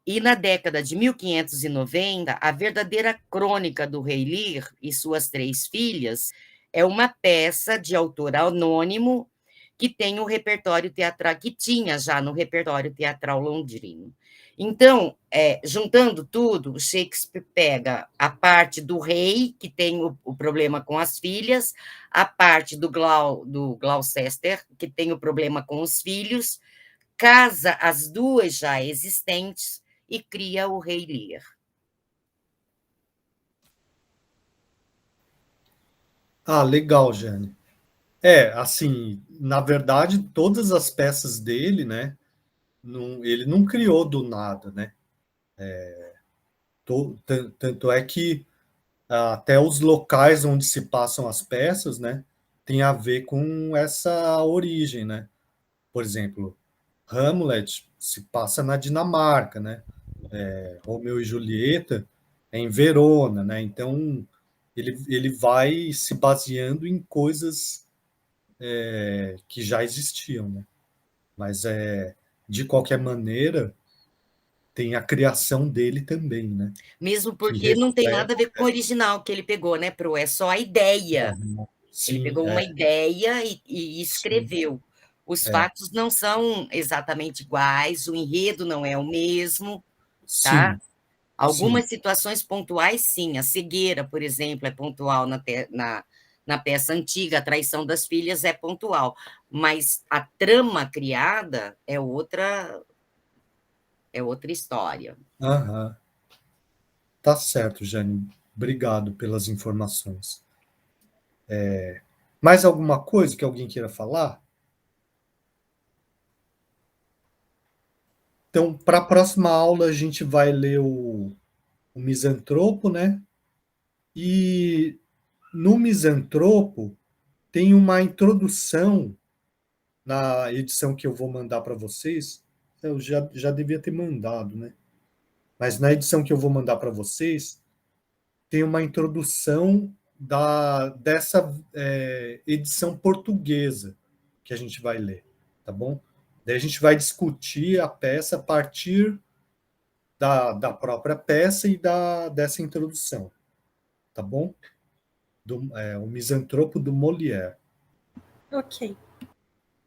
E na década de 1590, a verdadeira crônica do rei Lear e suas 3 filhas é uma peça de autor anônimo que tem o repertório teatral, que tinha já no repertório teatral londrino. Então, juntando tudo, Shakespeare pega a parte do rei, que tem o problema com as filhas, a parte do Gloucester, que tem o problema com os filhos, casa as 2 já existentes e cria o rei Lear. Ah, legal, Jane. Assim, na verdade, todas as peças dele, né, ele não criou do nada, né? Tanto é que até os locais onde se passam as peças, né, tem a ver com essa origem, né? Por exemplo, Hamlet se passa na Dinamarca, né? Romeu e Julieta é em Verona, né? Então ele vai se baseando em coisas que já existiam, né? Mas de qualquer maneira tem a criação dele também, né? Mesmo Que porque não tem reflete. nada a ver com o original que ele pegou, né, Pro? É só a ideia. Ele Sim, pegou uma ideia e sim, escreveu. Os fatos não são exatamente iguais, o enredo não é o mesmo, tá? sim, sim. Algumas situações pontuais, sim. A cegueira, por exemplo, é pontual na peça antiga, a traição das filhas é pontual, mas a trama criada é outra história. Aham. Tá certo, Jane. Obrigado pelas informações. Mais alguma coisa que alguém queira falar? Então, para a próxima aula, a gente vai ler o Misantropo, né? E no Misantropo tem uma introdução na edição que eu vou mandar para vocês. Eu já devia ter mandado, né? Mas na edição que eu vou mandar para vocês, tem uma introdução dessa edição portuguesa que a gente vai ler, tá bom? Daí a gente vai discutir a peça a partir da própria peça e dessa introdução, tá bom? O Misantropo do Molière. Ok.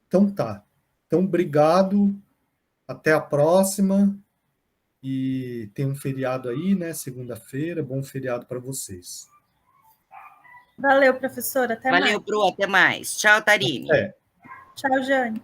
Então tá. Então, obrigado. Até a próxima. E tem um feriado aí, né? Segunda-feira. Bom feriado para vocês. Valeu, professora. Até mais. Valeu, Pro, até mais. Tchau, Tarine. É. Tchau, Jane.